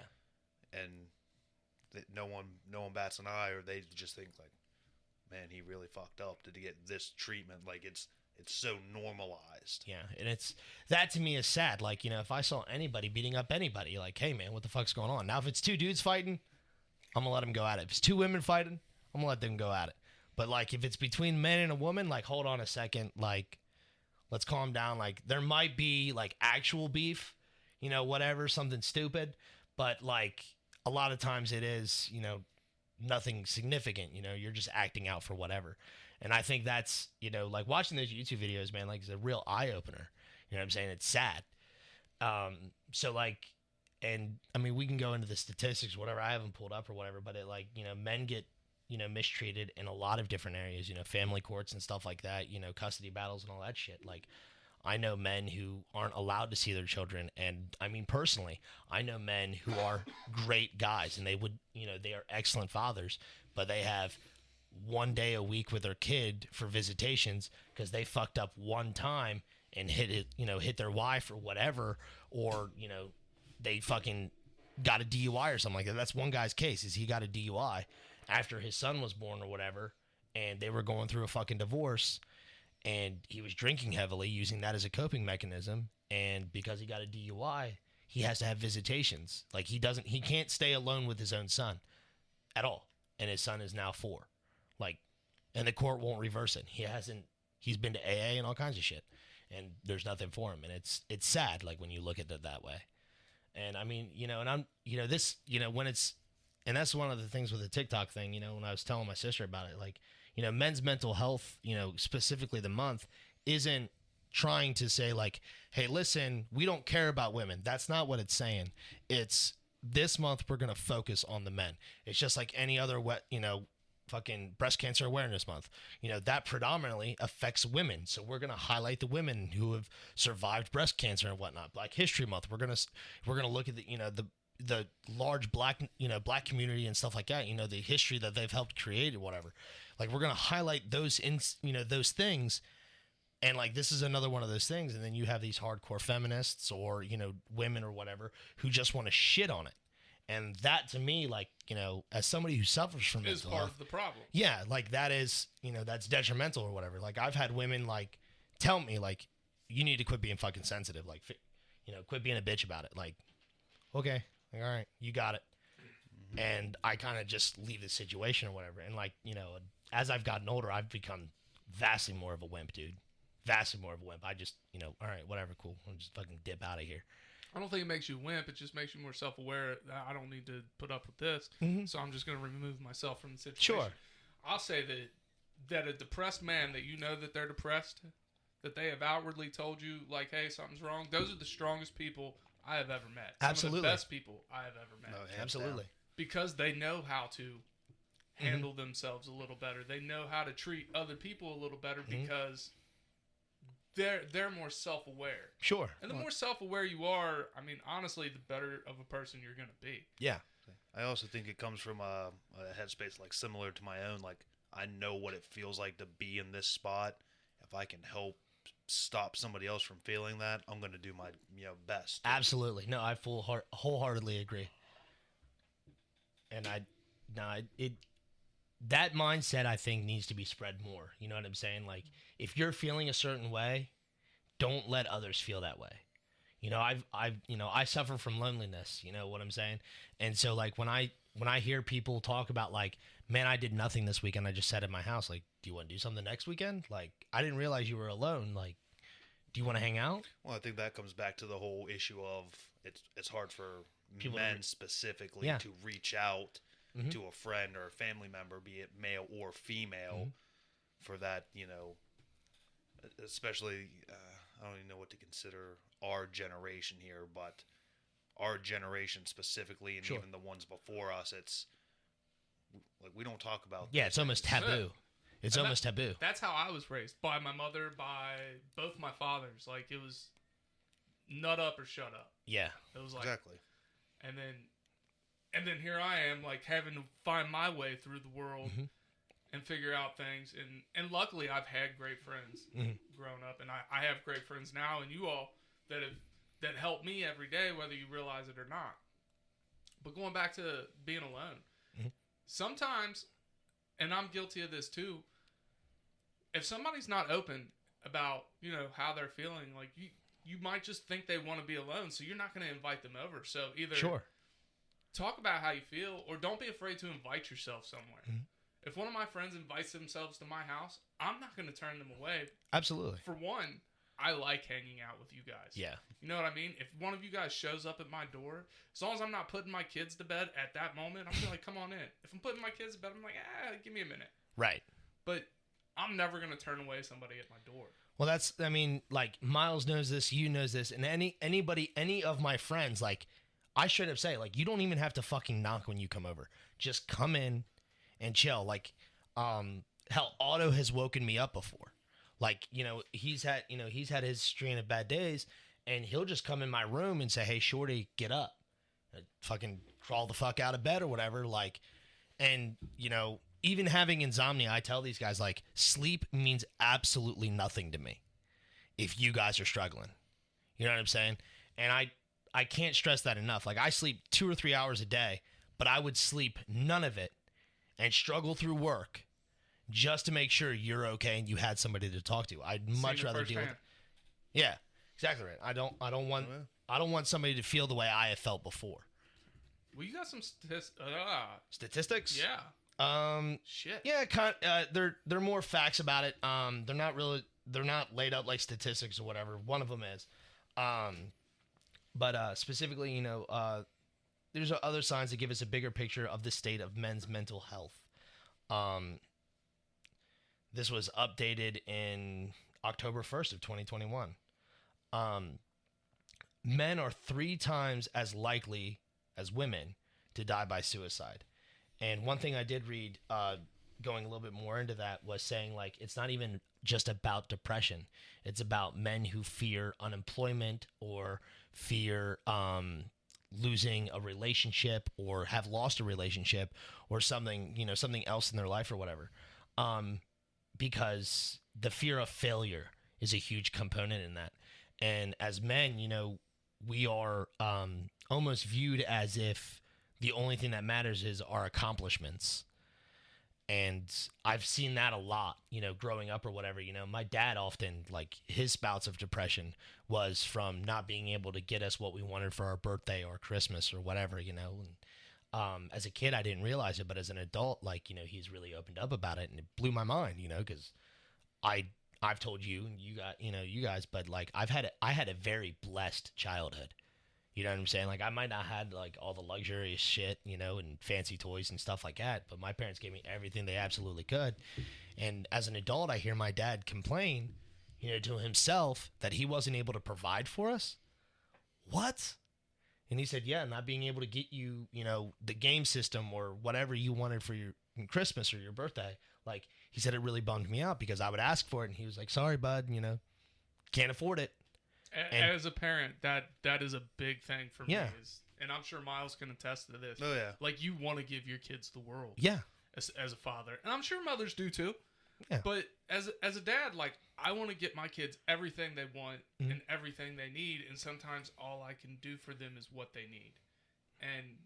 And no one bats an eye, or they just think like, man, he really fucked up to get this treatment. Like it's so normalized. Yeah, and that to me is sad. Like, if I saw anybody beating up anybody, like, hey man, what the fuck's going on? Now if it's 2 dudes fighting, I'm gonna let them go at it. If it's 2 women fighting, I'm gonna let them go at it. But like if it's between men and a woman, like hold on a second, like let's calm down. Like there might be like actual beef, whatever, something stupid, but like a lot of times it is, nothing significant, you're just acting out for whatever. And I think that's, like watching those YouTube videos, man, like it's a real eye opener. You know what I'm saying? It's sad. So like, and I mean, we can go into the statistics, whatever. I haven't pulled up or whatever, but it like, men get, mistreated in a lot of different areas, family courts and stuff like that, custody battles and all that shit. Like, I know men who aren't allowed to see their children. And I mean, personally, I know men who are great guys and they would, they are excellent fathers, but they have 1 day a week with their kid for visitations because they fucked up one time and hit their wife or whatever, or, they fucking got a DUI or something like that. That's one guy's case, is he got a DUI after his son was born or whatever, and they were going through a fucking divorce. And he was drinking heavily, using that as a coping mechanism. And because he got a DUI, he has to have visitations. Like he can't stay alone with his own son at all. And his son is now 4. Like, and the court won't reverse it. He's been to AA and all kinds of shit. And there's nothing for him. And it's sad, like when you look at it that way. And I mean, and I'm, this, when it's, and that's one of the things with the TikTok thing, when I was telling my sister about it, like, men's mental health, specifically the month, isn't trying to say like, hey, listen, we don't care about women. That's not what it's saying. It's this month we're going to focus on the men. It's just like any other fucking breast cancer awareness month. That predominantly affects women. So we're going to highlight the women who have survived breast cancer and whatnot. Black History Month, we're going to look at the the large black community and stuff like that, the history that they've helped create or whatever. Like, we're going to highlight those those things. And like, this is another one of those things. And then you have these hardcore feminists or, women or whatever who just want to shit on it. And that, to me, like, as somebody who suffers from is mental part health, of the problem. yeah, like that is, that's detrimental or whatever. Like, I've had women like tell me like, you need to quit being fucking sensitive. Like, quit being a bitch about it. Like, okay, like, all right, you got it. And I kind of just leave the situation or whatever. And like, as I've gotten older, I've become vastly more of a wimp, dude. Vastly more of a wimp. I just, all right, whatever, cool. I'll just fucking dip out of here. I don't think it makes you wimp. It just makes you more self-aware. I don't need to put up with this, so I'm just going to remove myself from the situation. Sure. I'll say that a depressed man that that they're depressed, that they have outwardly told you, like, hey, something's wrong, those are the strongest people I have ever met. Absolutely. Some of the best people I have ever met. No, hands Absolutely. down. Because they know how to handle themselves a little better. They know how to treat other people a little better because they're more self-aware. Sure. And the more self-aware you are, I mean, honestly, the better of a person you're going to be. Yeah. I also think it comes from a headspace like similar to my own. Like, I know what it feels like to be in this spot. If I can help stop somebody else from feeling that, I'm going to do my best. Absolutely. No, I wholeheartedly agree. And that mindset, I think, needs to be spread more. You know what I'm saying? Like, if you're feeling a certain way, don't let others feel that way. I suffer from loneliness, you know what I'm saying? And so like when I hear people talk about like, man, I did nothing this weekend, I just sat in my house, like, do you want to do something next weekend? Like, I didn't realize you were alone. Like, do you want to hang out? Well, I think that comes back to the whole issue of it's hard for People men specifically to reach out to a friend or a family member, be it male or female, for that, especially, I don't even know what to consider our generation here, but our generation specifically, and even the ones before us, it's like we don't talk about. Yeah, it's almost taboo. It's almost taboo. That's how I was raised, by my mother, by both my fathers. Like, it was nut up or shut up. Yeah. It was like, Exactly. And then here I am, like, having to find my way through the world and figure out things. And luckily, I've had great friends growing up, and I have great friends now, and you all that help me every day, whether you realize it or not. But going back to being alone, sometimes, and I'm guilty of this too, if somebody's not open about, how they're feeling, like, you might just think they want to be alone, so you're not going to invite them over. So either talk about how you feel, or don't be afraid to invite yourself somewhere. If one of my friends invites themselves to my house, I'm not going to turn them away. Absolutely. For one, I like hanging out with you guys. Yeah. You know what I mean? If one of you guys shows up at my door, as long as I'm not putting my kids to bed at that moment, I'm going to be like, come on in. If I'm putting my kids to bed, I'm like, give me a minute. Right. But I'm never going to turn away somebody at my door. Well, like, Miles knows this, you knows this, and any of my friends, like, I straight up say, like, you don't even have to fucking knock when you come over. Just come in and chill. Like, hell, Otto has woken me up before. Like, he's had his string of bad days, and he'll just come in my room and say, hey, shorty, get up. Fucking crawl the fuck out of bed or whatever. Like, and, even having insomnia, I tell these guys, like, sleep means absolutely nothing to me if you guys are struggling. You know what I'm saying? And I can't stress that enough. Like, I sleep 2 or 3 hours a day, but I would sleep none of it and struggle through work just to make sure you're okay and you had somebody to talk to. I'd much rather deal with it. Yeah, exactly right. I don't want somebody to feel the way I have felt before. Well, you got some Statistics? Yeah. Shit. Yeah, they're more facts about it. They're not laid out like statistics or whatever. One of them is. But specifically, there's other signs that give us a bigger picture of the state of men's mental health. This was updated in October 1st of 2021. Men are 3 times as likely as women to die by suicide. And one thing I did read, going a little bit more into that, was saying, like, it's not even just about depression. It's about men who fear unemployment or fear losing a relationship or have lost a relationship or something, something else in their life or whatever. Because the fear of failure is a huge component in that. And as men, we are almost viewed as if the only thing that matters is our accomplishments. And I've seen that a lot, growing up or whatever. My dad often, like, his bouts of depression was from not being able to get us what we wanted for our birthday or Christmas or whatever, And as a kid, I didn't realize it, but as an adult, like, he's really opened up about it, and it blew my mind, because I've told you, and you guys, but like, I had a very blessed childhood. You know what I'm saying? Like, I might not had like all the luxurious shit, and fancy toys and stuff like that, but my parents gave me everything they absolutely could. And as an adult, I hear my dad complain, to himself that he wasn't able to provide for us. What? And he said, yeah, not being able to get you, the game system or whatever you wanted for your Christmas or your birthday. Like, he said it really bummed me out because I would ask for it, and he was like, sorry, bud, can't afford it. As a parent, that is a big thing for me. Yeah. And I'm sure Miles can attest to this. Oh, yeah. Like, you want to give your kids the world. Yeah. As a father. And I'm sure mothers do too. Yeah. But as a dad, like, I want to get my kids everything they want and everything they need. And sometimes all I can do for them is what they need. And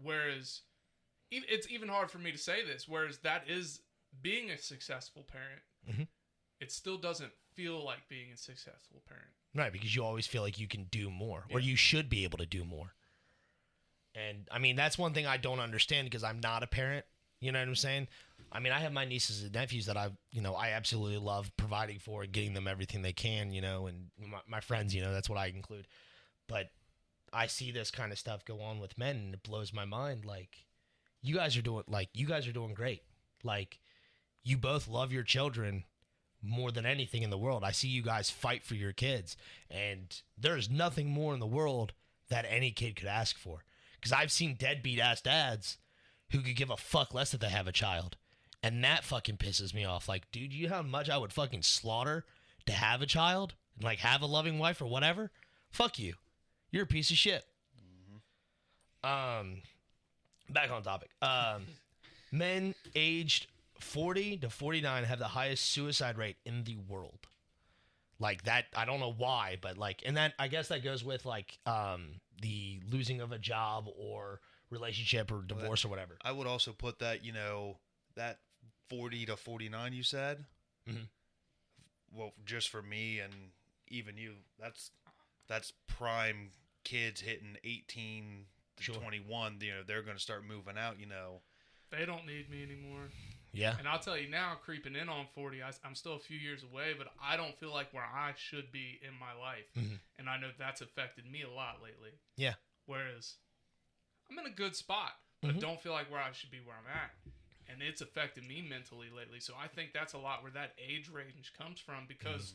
whereas it's even hard for me to say this, whereas that is being a successful parent, it still doesn't feel like being a successful parent. Right, because you always feel like you can do more, or you should be able to do more. And, I mean, that's one thing I don't understand because I'm not a parent. You know what I'm saying? I mean, I have my nieces and nephews that I absolutely love providing for and getting them everything they can, and my friends, that's what I include. But I see this kind of stuff go on with men, and it blows my mind. Like, you guys are doing great. Like, you both love your children more than anything in the world. I see you guys fight for your kids, and there's nothing more in the world that any kid could ask for. Because I've seen deadbeat ass dads who could give a fuck less that they have a child, and that fucking pisses me off. Like, dude, you know how much I would fucking slaughter to have a child and like have a loving wife or whatever? Fuck you. You're a piece of shit. Back on topic. Men aged 40 to 49 have the highest suicide rate in the world. Like that, I don't know why, but like, and that, I guess that goes with like the losing of a job or relationship or divorce or whatever. I would also put that, that 40 to 49 you said, well, just for me and even you, that's prime kids hitting 18 to 21. They're going to start moving out, They don't need me anymore. Yeah. And I'll tell you now, creeping in on 40, I'm still a few years away, but I don't feel like where I should be in my life. And I know that's affected me a lot lately. Yeah. Whereas I'm in a good spot, but I don't feel like where I should be where I'm at. And it's affected me mentally lately. So I think that's a lot where that age range comes from because,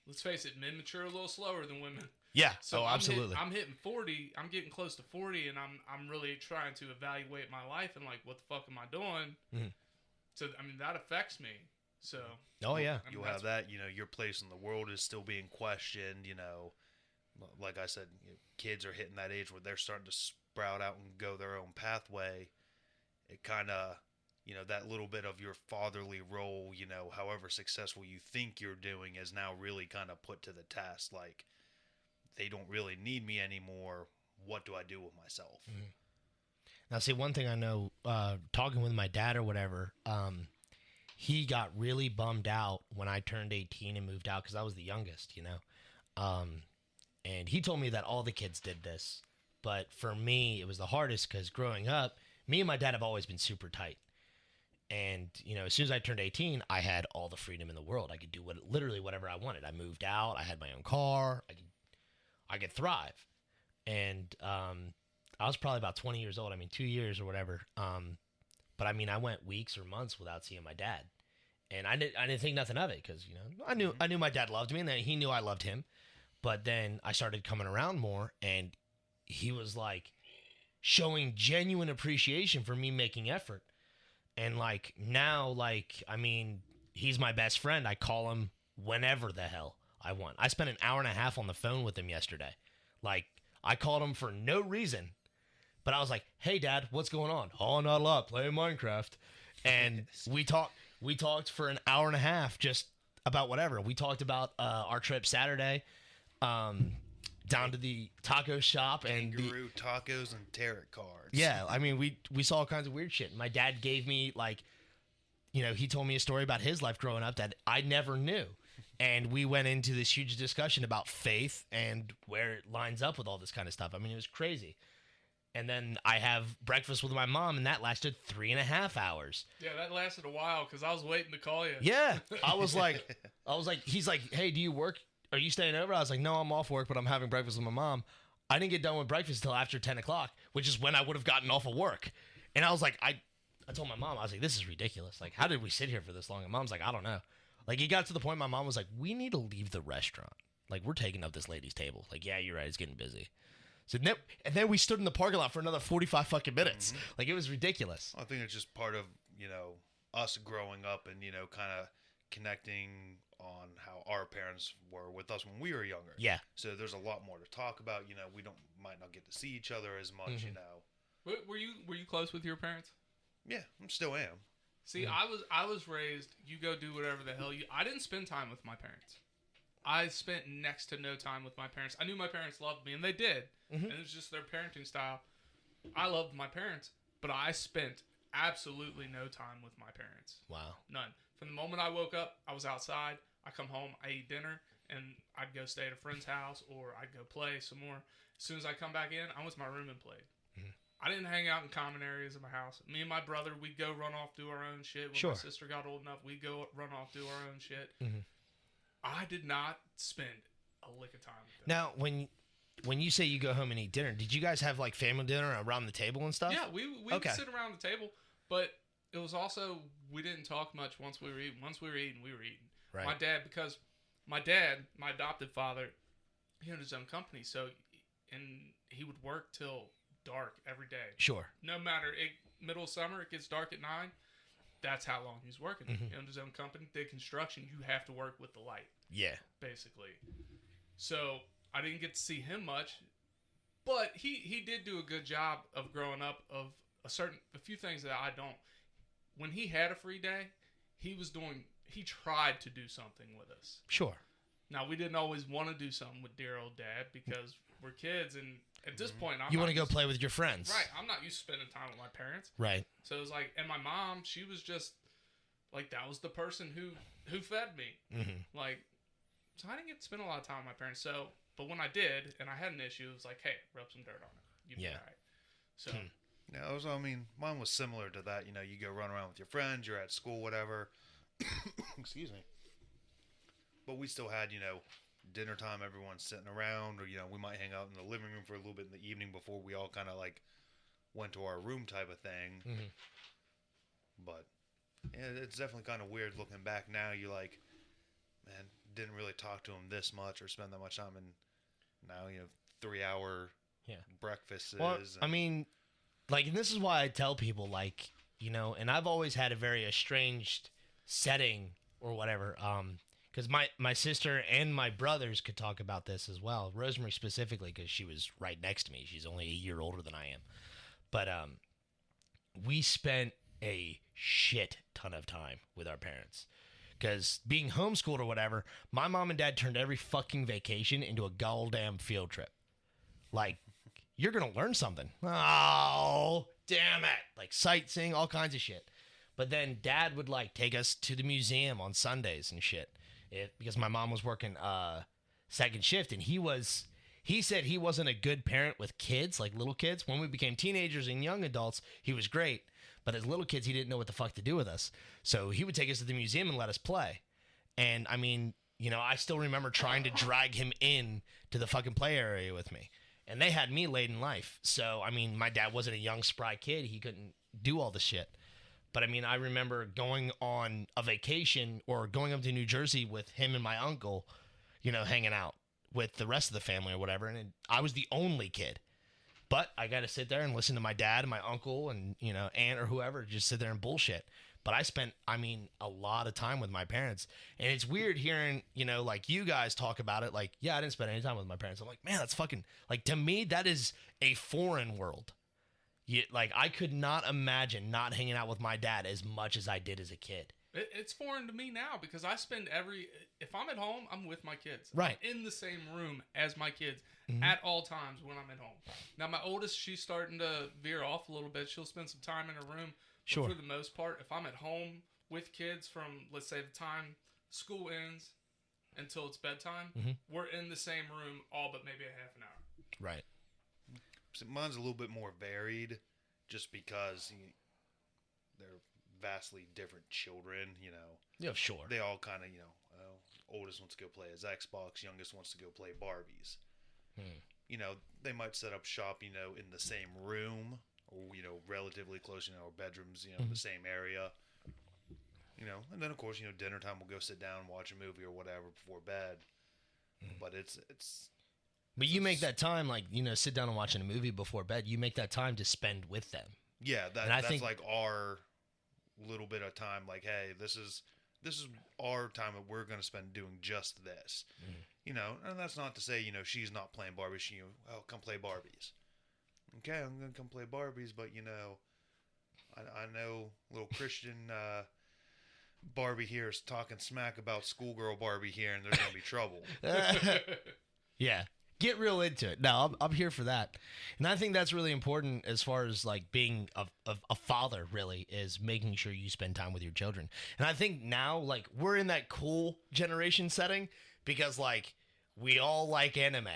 let's face it, men mature a little slower than women. Yeah. So absolutely. I'm hitting 40. I'm getting close to 40, and I'm really trying to evaluate my life and like, what the fuck am I doing? So I mean that affects me. So You'll have that. Your place in the world is still being questioned. Like I said, kids are hitting that age where they're starting to sprout out and go their own pathway. It kind of, that little bit of your fatherly role, however successful you think you're doing, is now really kind of put to the test. Like, they don't really need me anymore. What do I do with myself? Now, see, one thing I know, talking with my dad or whatever, he got really bummed out when I turned 18 and moved out because I was the youngest, and he told me that all the kids did this. But for me, it was the hardest because growing up, me and my dad have always been super tight. And, as soon as I turned 18, I had all the freedom in the world. I could do literally whatever I wanted. I moved out. I had my own car. I could thrive. And I was probably about 20 years old. 2 years or whatever. But I went weeks or months without seeing my dad, and I didn't think nothing of it because I knew my dad loved me and that he knew I loved him. But then I started coming around more, and he was like showing genuine appreciation for me making effort. And like now, he's my best friend. I call him whenever the hell I want. I spent an hour and a half on the phone with him yesterday. Like, I called him for no reason. But I was like, "Hey, Dad, what's going on?" "Oh, not a lot. Playing Minecraft." And we talked for an hour and a half just about whatever. We talked about our trip Saturday, down to the taco shop and Kangaroo tacos and tarot cards. yeah. I mean, we saw all kinds of weird shit. My dad gave me like, he told me a story about his life growing up that I never knew. And we went into this huge discussion about faith and where it lines up with all this kind of stuff. I mean, it was crazy. And then I have breakfast with my mom, and that lasted 3.5 hours. Yeah, that lasted a while because I was waiting to call you. Yeah. I was like, he's like, "Hey, do you work? Are you staying over?" I was like, "No, I'm off work, but I'm having breakfast with my mom." I didn't get done with breakfast until after 10 o'clock, which is when I would have gotten off of work. And I was like, I told my mom, I was like, "This is ridiculous. Like, how did we sit here for this long?" And Mom's like, "I don't know." Like, it got to the point my mom was like, "We need to leave the restaurant. Like, we're taking up this lady's table." Like, "Yeah, you're right. It's getting busy." So and then we stood in the parking lot for another 45 fucking minutes. Mm-hmm. Like, it was ridiculous. I think it's just part of, us growing up and, kind of connecting on how our parents were with us when we were younger. Yeah. So there's a lot more to talk about. We might not get to see each other as much, Were you close with your parents? Yeah, I still am. See, I was raised. You go do whatever the hell you. I didn't spend time with my parents. I spent next to no time with my parents. I knew my parents loved me, and they did. And it was just their parenting style. I loved my parents, but I spent absolutely no time with my parents. Wow. None. From the moment I woke up, I was outside. I come home, I eat dinner, and I'd go stay at a friend's house, or I'd go play some more. As soon as I come back in, I went to my room and played. I didn't hang out in common areas of my house. Me and my brother, we'd go run off, do our own shit. When my sister got old enough, we'd go run off, do our own shit. I did not spend a lick of time with them. Now, when you say you go home and eat dinner, did you guys have like family dinner around the table and stuff? Yeah, we would sit around the table, but it was also, we didn't talk much once we were eating. Once we were eating, we were eating. Right. Because my dad, my adopted father, he owned his own company, and he would work till dark every day. Sure. No matter, middle of summer, it gets dark at 9. That's how long he's working. He owned his own company, did construction. You have to work with the light. Yeah. Basically. So I didn't get to see him much, but he did do a good job of growing up of a few things that I don't. When he had a free day, he tried to do something with us. Sure. Now, we didn't always want to do something with dear old dad because we're kids, and at this point, you want to go play with your friends. Right. I'm not used to spending time with my parents. Right. So it was like, and my mom, she was just, like, that was the person who fed me. Like, so I didn't get to spend a lot of time with my parents. So, but when I did, and I had an issue, it was like, hey, rub some dirt on it. You'd be all right. So. Yeah, mine was similar to that. You go run around with your friends, you're at school, whatever. Excuse me. But we still had, dinner time, everyone's sitting around, or, we might hang out in the living room for a little bit in the evening before we all kind of like went to our room type of thing. But yeah, it's definitely kind of weird looking back now. You're like, man, didn't really talk to him this much or spend that much time, and now, 3-hour breakfasts. Well, and this is why I tell people, like, and I've always had a very estranged setting or whatever, because my sister and my brothers could talk about this as well. Rosemary specifically, because she was right next to me. She's only a year older than I am. But we spent a shit ton of time with our parents. Because being homeschooled or whatever, my mom and dad turned every fucking vacation into a goddamn field trip. Like, you're going to learn something. Oh, damn it. Like sightseeing, all kinds of shit. But then dad would like take us to the museum on Sundays and shit. Because my mom was working second shift, and he said he wasn't a good parent with kids, like little kids. When we became teenagers and young adults, he was great. But as little kids, he didn't know what the fuck to do with us. So he would take us to the museum and let us play. And I still remember trying to drag him in to the fucking play area with me. And they had me late in life. So, my dad wasn't a young, spry kid. He couldn't do all the shit. But, I remember going on a vacation or going up to New Jersey with him and my uncle, hanging out with the rest of the family or whatever. And I was the only kid. But I got to sit there and listen to my dad and my uncle and, aunt or whoever, just sit there and bullshit. But I spent, a lot of time with my parents. And it's weird hearing, like you guys talk about it. Like, yeah, I didn't spend any time with my parents. I'm like, man, that's fucking, like, to me, that is a foreign world. Like, I could not imagine not hanging out with my dad as much as I did as a kid. It's foreign to me now because I spend if I'm at home, I'm with my kids. Right. I'm in the same room as my kids at all times when I'm at home. Now, my oldest, she's starting to veer off a little bit. She'll spend some time in her room. Sure. But for the most part, if I'm at home with kids from, let's say, the time school ends until it's bedtime, we're in the same room all but maybe a half an hour. Right. So mine's a little bit more varied just because they're vastly different children, Yeah, sure. They all kind of, oldest wants to go play his Xbox, youngest wants to go play Barbies. They might set up shop, in the same room or, relatively close, our bedrooms, in the same area. And then of course, dinner time we'll go sit down, watch a movie or whatever before bed. But it's But you make that time, like, sit down and watching a movie before bed. You make that time to spend with them. Yeah, And I that's think, like our little bit of time. Like, hey, this is our time that we're going to spend doing just this. And that's not to say, she's not playing Barbies. She, come play Barbies. Okay, I'm going to come play Barbies, but I know little Christian Barbie here is talking smack about schoolgirl Barbie here, and there's going to be trouble. yeah. Get real into it. No, I'm here for that. And I think that's really important as far as like being a father, really, is making sure you spend time with your children. And I think now, like, we're in that cool generation setting because, like, we all like anime.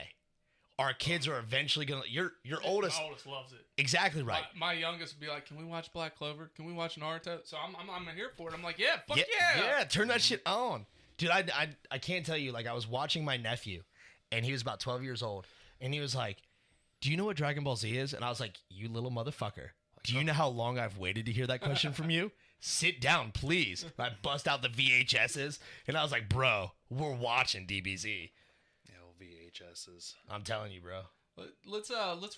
Our kids are eventually going to... Your oldest... My oldest loves it. Exactly right. My youngest would be like, can we watch Black Clover? Can we watch Naruto? So I'm here for it. I'm like, yeah, fuck yeah. Yeah, turn that shit on. Dude, I can't tell you, like, I was watching my nephew, and he was about 12 years old, and he was like, do you know what Dragon Ball Z is? And I was like, you little motherfucker. Do you know how long I've waited to hear that question from you? Sit down, please. And I bust out the VHSs, and I was like, bro, we're watching DBZ. VHSs. I'm telling you, bro. Let's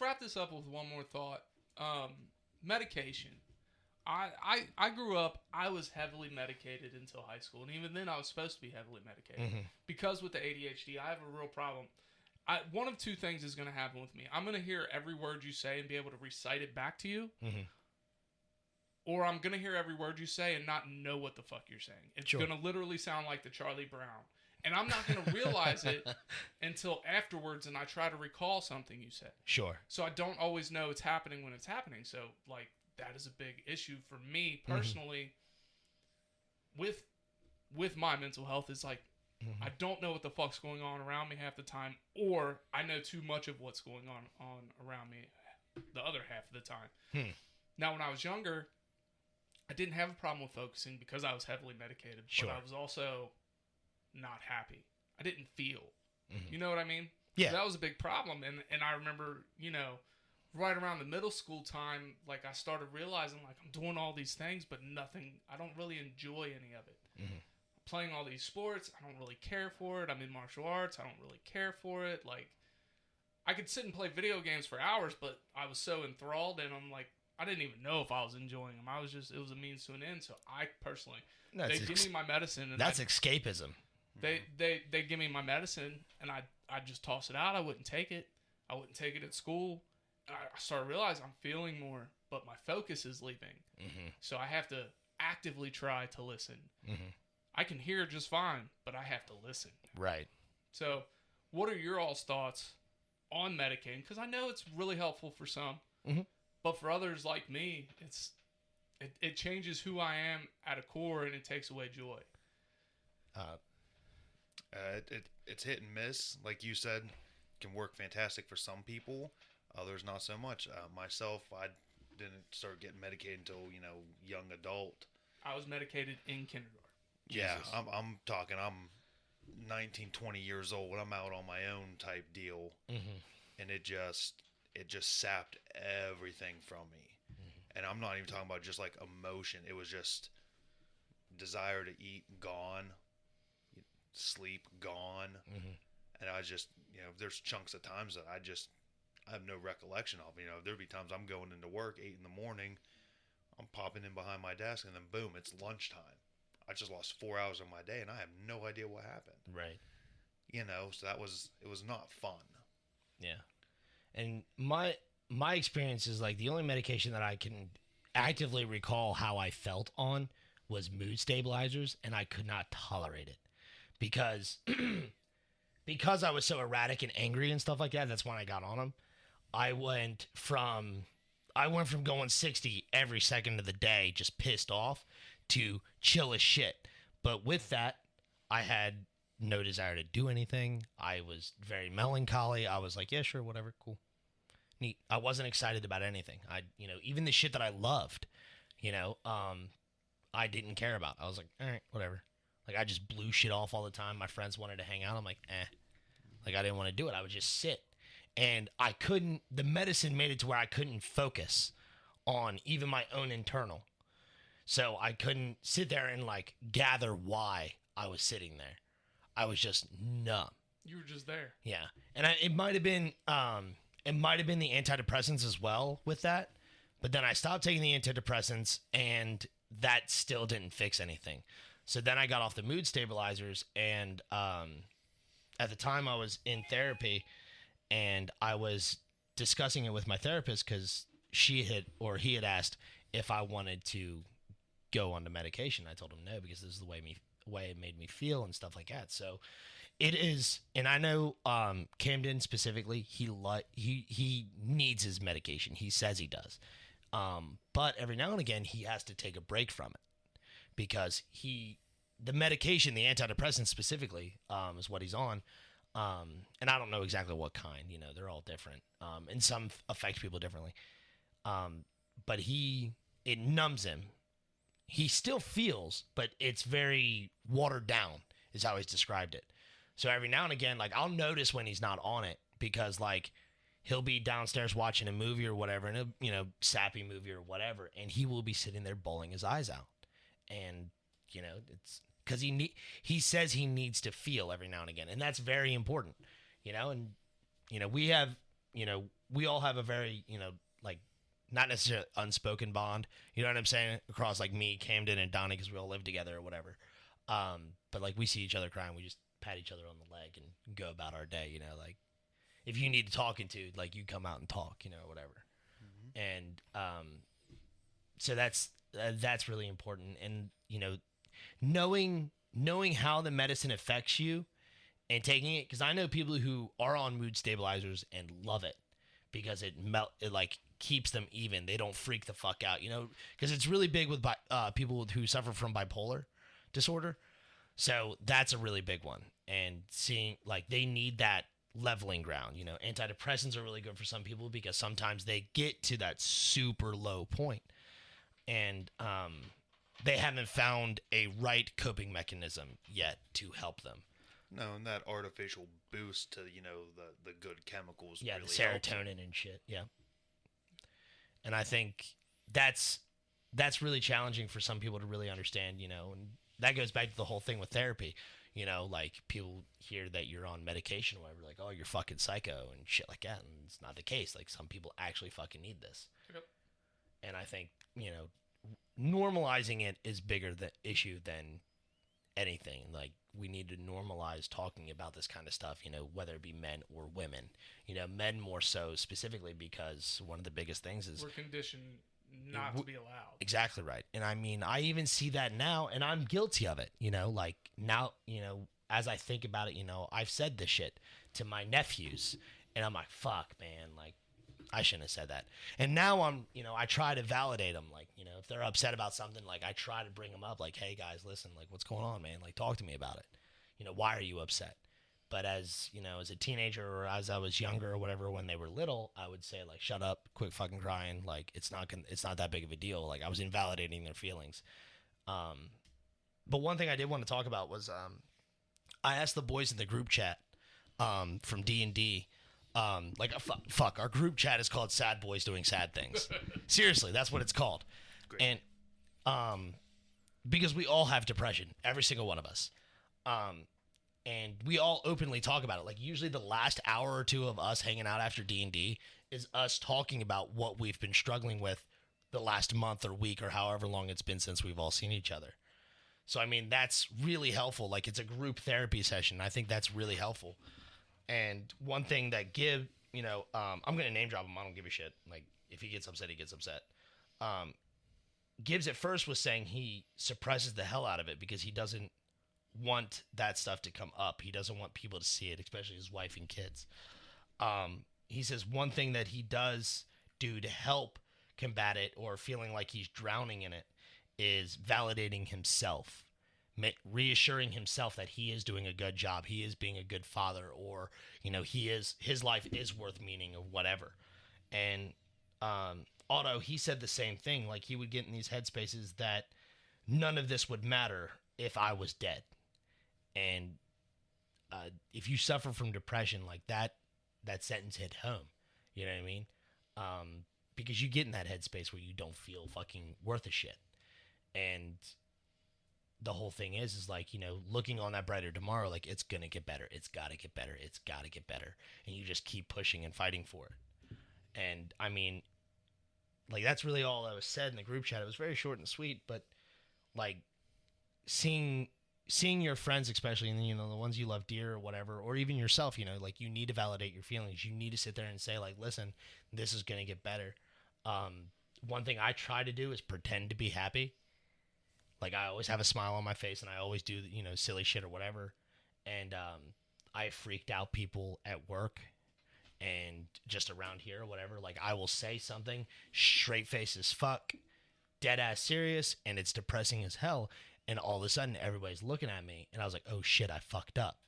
wrap this up with one more thought. Medication. I grew up, I was heavily medicated until high school, and even then I was supposed to be heavily medicated. Because with the ADHD, I have a real problem. One of two things is going to happen with me. I'm going to hear every word you say and be able to recite it back to you, or I'm going to hear every word you say and not know what the fuck you're saying. It's going to literally sound like the Charlie Brown. And I'm not going to realize it until afterwards, and I try to recall something you said. Sure. So I don't always know it's happening when it's happening. So, like, that is a big issue for me personally with my mental health. Is like, I don't know what the fuck's going on around me half the time, or I know too much of what's going on around me the other half of the time. Now, when I was younger, I didn't have a problem with focusing because I was heavily medicated. Sure. But I was also not happy. I didn't feel. You know what I mean? Yeah. So that was a big problem. And I remember, right around the middle school time, like, I started realizing, like, I'm doing all these things, but nothing, I don't really enjoy any of it. Playing all these sports, I don't really care for it. I'm in martial arts, I don't really care for it. Like, I could sit and play video games for hours, but I was so enthralled, and I'm like, I didn't even know if I was enjoying them. It was a means to an end. So I personally, they give me my medicine. And that's escapism. They give me my medicine, and I just toss it out. I wouldn't take it. I wouldn't take it at school. And I started realizing I'm feeling more, but my focus is leaving. So I have to actively try to listen. I can hear just fine, but I have to listen. Right. So what are your all's thoughts on medicating? Because I know it's really helpful for some, but for others like me, it changes who I am at a core, and it takes away joy. It's hit and miss. Like you said, can work fantastic for some people. Others not so much. Myself, I didn't start getting medicated until young adult. I was medicated in kindergarten. Yeah, I'm talking. I'm 19, 20 years old. I'm out on my own type deal, and it just sapped everything from me. And I'm not even talking about just like emotion. It was just desire to eat gone. Sleep gone, and I just there's chunks of times that I have no recollection of. There'd be times I'm going into work 8 a.m, I'm popping in behind my desk, and then boom, it's lunchtime. I just lost 4 hours of my day, and I have no idea what happened. Right. So it was not fun. Yeah. And my my experience is like the only medication that I can actively recall how I felt on was mood stabilizers, and I could not tolerate it because because I was so erratic and angry and stuff like that. That's when I got on them. I went from going 60 every second of the day, just pissed off, to chill as shit. But with that, I had no desire to do anything. I was very melancholy. I was like, yeah, sure, whatever, cool, neat. I wasn't excited about anything. Even the shit that I loved, I didn't care about. I was like, all right, whatever. Like, I just blew shit off all the time. My friends wanted to hang out. I'm like, eh. Like, I didn't want to do it. I would just sit. And the medicine made it to where I couldn't focus on even my own internal. So I couldn't sit there and, like, gather why I was sitting there. I was just numb. You were just there. Yeah. And it might have been the antidepressants as well with that. But then I stopped taking the antidepressants, and that still didn't fix anything. So then I got off the mood stabilizers, and at the time I was in therapy, and I was discussing it with my therapist because he had asked if I wanted to go on the medication. I told him no, because this is the way it made me feel and stuff like that. So it is, and I know Camden specifically, he needs his medication. He says he does. But every now and again he has to take a break from it because the medication, the antidepressant specifically, is what he's on. And I don't know exactly what kind, they're all different. And some affect people differently. But it numbs him. He still feels, but it's very watered down is how he's described it. So every now and again, like, I'll notice when he's not on it because, like, he'll be downstairs watching a movie or whatever, and sappy movie or whatever, and he will be sitting there bawling his eyes out. And, it's because he says he needs to feel every now and again, and that's very important, and, we all have a very, like, not necessarily unspoken bond, you know what I'm saying, across, like, me, Camden, and Donnie, because we all live together or whatever. But, like, we see each other crying, we just pat each other on the leg and go about our day, like, if you need talking to, like, you come out and talk, or whatever. Mm-hmm. And so that's really important. And, knowing how the medicine affects you and taking it, because I know people who are on mood stabilizers and love it because it like keeps them even. They don't freak the fuck out, because it's really big with people who suffer from bipolar disorder. So that's a really big one. And seeing, like, they need that leveling ground. Antidepressants are really good for some people because sometimes they get to that super low point and they haven't found a right coping mechanism yet to help them. No, and that artificial boost to the good chemicals. Yeah, really the serotonin and shit. Yeah, and I think that's really challenging for some people to really understand. And that goes back to the whole thing with therapy. Like, people hear that you're on medication or whatever, like, oh, you're fucking psycho and shit like that. And it's not the case. Like, some people actually fucking need this. Yep. And I think, normalizing it is bigger issue than anything. Like, we need to normalize talking about this kind of stuff, whether it be men or women. Men more so specifically because one of the biggest things is we're conditioned not to be allowed. Exactly right. And I mean, I even see that now, and I'm guilty of it, like, now, as I think about it, I've said this shit to my nephews, and I'm like, fuck, man, like, I shouldn't have said that. And now I try to validate them, like, if they're upset about something, like, I try to bring them up, like, hey, guys, listen, like, what's going on, man? Like, talk to me about it. Why are you upset? But as a teenager or as I was younger or whatever, when they were little, I would say, like, shut up, quit fucking crying. Like, it's not that big of a deal. Like, I was invalidating their feelings. But one thing I did want to talk about was, I asked the boys in the group chat, from D&D, fuck, our group chat is called Sad Boys Doing Sad Things. Seriously, that's what it's called. Great. And, because we all have depression, every single one of us. And we all openly talk about it. Like, usually the last hour or two of us hanging out after D&D is us talking about what we've been struggling with the last month or week or however long it's been since we've all seen each other. So, I mean, that's really helpful. Like, it's a group therapy session. I think that's really helpful. And one thing that I'm gonna name drop him. I don't give a shit. Like, if he gets upset, he gets upset. Gibbs at first was saying he suppresses the hell out of it because he doesn't want that stuff to come up. He doesn't want people to see it, especially his wife and kids. He says one thing that he does do to help combat it or feeling like he's drowning in it is validating himself, reassuring himself that he is doing a good job, he is being a good father, or his life is worth meaning or whatever. And Otto, he said the same thing. Like, he would get in these headspaces that none of this would matter if I was dead. And if you suffer from depression, like that sentence hit home. You know what I mean? Because you get in that headspace where you don't feel fucking worth a shit. And the whole thing is like, looking on that brighter tomorrow, like, it's going to get better. It's got to get better. It's got to get better. And you just keep pushing and fighting for it. And I mean, like, that's really all that was said in the group chat. It was very short and sweet, but like seeing your friends, especially, and the ones you love dear or whatever, or even yourself, like, you need to validate your feelings. You need to sit there and say, like, listen, this is going to get better. One thing I try to do is pretend to be happy. Like, I always have a smile on my face, and I always do, silly shit or whatever. And I freaked out people at work and just around here or whatever. Like, I will say something straight face as fuck, dead ass serious, and it's depressing as hell. And all of a sudden, everybody's looking at me, and I was like, oh shit, I fucked up.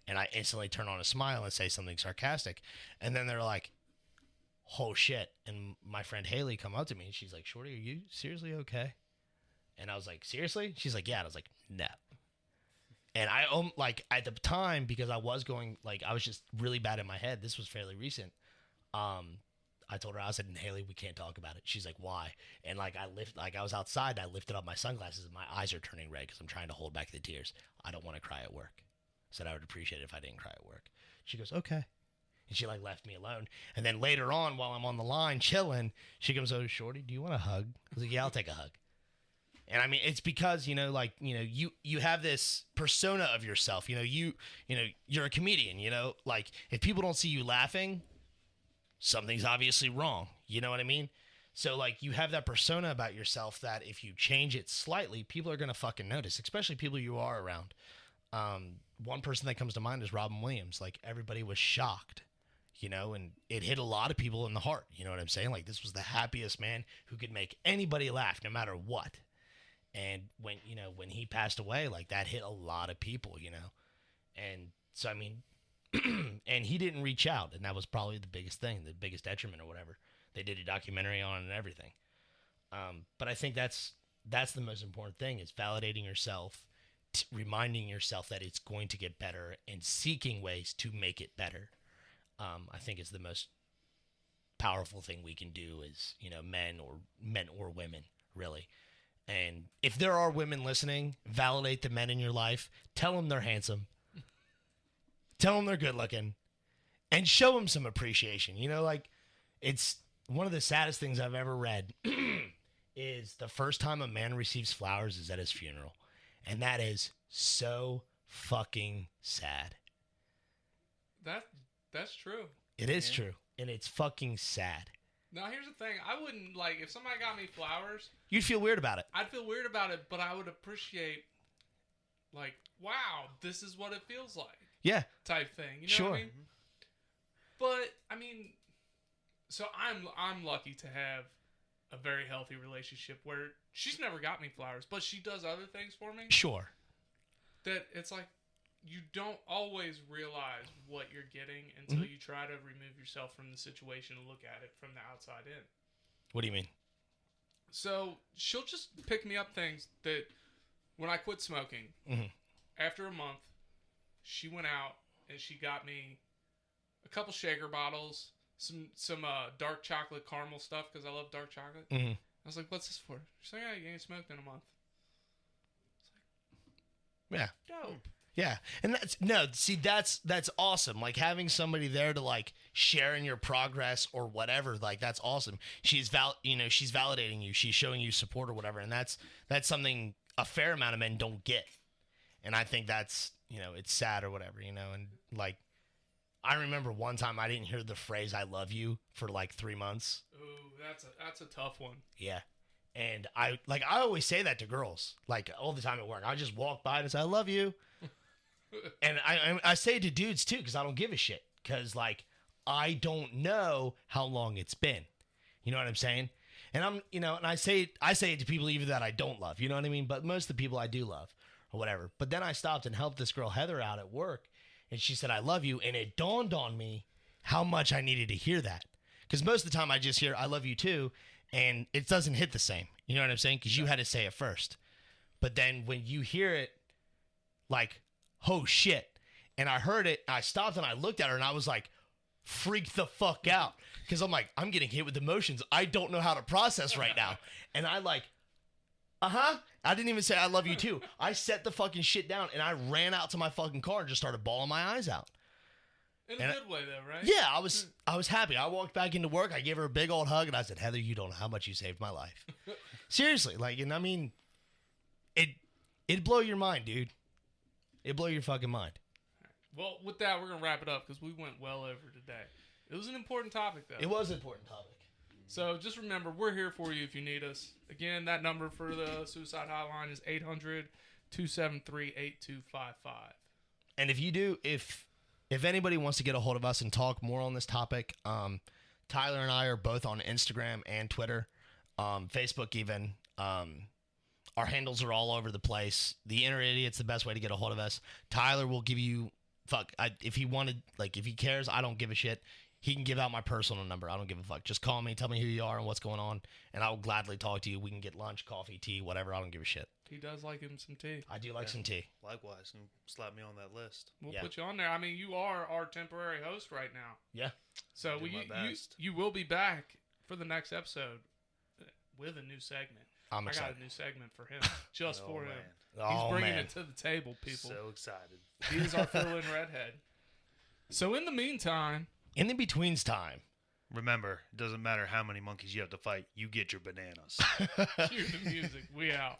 And I instantly turn on a smile and say something sarcastic. And then they're like, oh shit. And my friend Haley come up to me, and she's like, Shorty, are you seriously okay? And I was like, seriously? She's like, yeah. And I was like, no. And I, like, at the time, because I was going, like, I was just really bad in my head. This was fairly recent. I told her, I said, Haley, we can't talk about it. She's like, why? And like, I was outside, I lifted up my sunglasses, and my eyes are turning red because I'm trying to hold back the tears. I don't want to cry at work. I said I would appreciate it if I didn't cry at work. She goes, okay. And she like left me alone. And then later on, while I'm on the line chilling, she comes over, Shorty, do you want a hug? I was like, yeah, I'll take a hug. And I mean, it's because, you have this persona of yourself, you're a comedian, like, if people don't see you laughing, something's obviously wrong. You know what I mean? So, like, you have that persona about yourself that if you change it slightly, people are going to fucking notice, especially people you are around. One person that comes to mind is Robin Williams. Like, everybody was shocked, and it hit a lot of people in the heart. You know what I'm saying? Like, this was the happiest man who could make anybody laugh no matter what. And when he passed away, like, that hit a lot of people, And so, I mean, and he didn't reach out, and that was probably the biggest thing, the biggest detriment or whatever. They did a documentary on it and everything. But I think that's the most important thing, is validating yourself, reminding yourself that it's going to get better, and seeking ways to make it better. I think is the most powerful thing we can do as, men or women, really. And if there are women listening, validate the men in your life. Tell them they're handsome. Tell them they're good looking. And show them some appreciation. Like, it's one of the saddest things I've ever read is the first time a man receives flowers is at his funeral. And that is so fucking sad. That's true. It is true. And it's fucking sad. Now, here's the thing. I wouldn't, like, if somebody got me flowers, you'd feel weird about it. I'd feel weird about it, but I would appreciate, like, wow, this is what it feels like. Yeah. Type thing. You know sure. what I mean? But, I mean, so I'm lucky to have a very healthy relationship where she's never got me flowers, but she does other things for me. Sure. That it's like, you don't always realize what you're getting until you try to remove yourself from the situation and look at it from the outside in. What do you mean? So she'll just pick me up things that when I quit smoking, after a month, she went out and she got me a couple shaker bottles, some dark chocolate caramel stuff because I love dark chocolate. I was like, what's this for? She's like, yeah, you ain't smoked in a month. Yeah. Dope. Yeah. And that's awesome. Like, having somebody there to, like, share in your progress or whatever, like, that's awesome. She's validating you. She's showing you support or whatever. And that's something a fair amount of men don't get. And I think that's, it's sad or whatever, and like, I remember one time I didn't hear the phrase "I love you" for like 3 months. Ooh, that's a tough one. Yeah. And I always say that to girls, like all the time at work. I just walk by and say, "I love you." And I say it to dudes too, because I don't give a shit. Because like, I don't know how long it's been. You know what I'm saying? And and I say it to people even that I don't love. You know what I mean? But most of the people I do love or whatever. But then I stopped and helped this girl Heather out at work. And she said, "I love you." And it dawned on me how much I needed to hear that. Because most of the time I just hear, "I love you too." And it doesn't hit the same. You know what I'm saying? Because you had to say it first. But then when you hear it, like, oh shit. And I heard it, I stopped and I looked at her and I was like, freaked the fuck out. Because I'm like, I'm getting hit with emotions I don't know how to process right now. And I like, I didn't even say "I love you too." I set the fucking shit down and I ran out to my fucking car and just started bawling my eyes out. In a good way, though, right? Yeah, I was happy. I walked back into work. I gave her a big old hug and I said, "Heather, you don't know how much you saved my life." Seriously, like, and I mean, it'd blow your mind, dude. It'd blow your fucking mind. Well, with that, we're gonna wrap it up because we went well over today. It was an important topic, though. It was an important topic. So just remember, we're here for you if you need us. Again, that number for the suicide hotline is 800-273-8255. And if you do, if anybody wants to get a hold of us and talk more on this topic, Tyler and I are both on Instagram and Twitter, Facebook even. Our handles are all over the place. The Inner Idiot's the best way to get a hold of us. Tyler will give you, if he wanted, like, if he cares, I don't give a shit. He can give out my personal number. I don't give a fuck. Just call me, tell me who you are and what's going on, and I will gladly talk to you. We can get lunch, coffee, tea, whatever. I don't give a shit. He does like him some tea. I do like some tea. Likewise, and slap me on that list. We'll put you on there. I mean, you are our temporary host right now. Yeah. So Do my best. you will be back for the next episode with a new segment. I got a new segment for him, just Oh, for him. man. He's bringing it to the table, people. So excited. He is our fill-in redhead. So in the meantime, In the betweens time. Remember, it doesn't matter how many monkeys you have to fight. You get your bananas. cue the music. We out.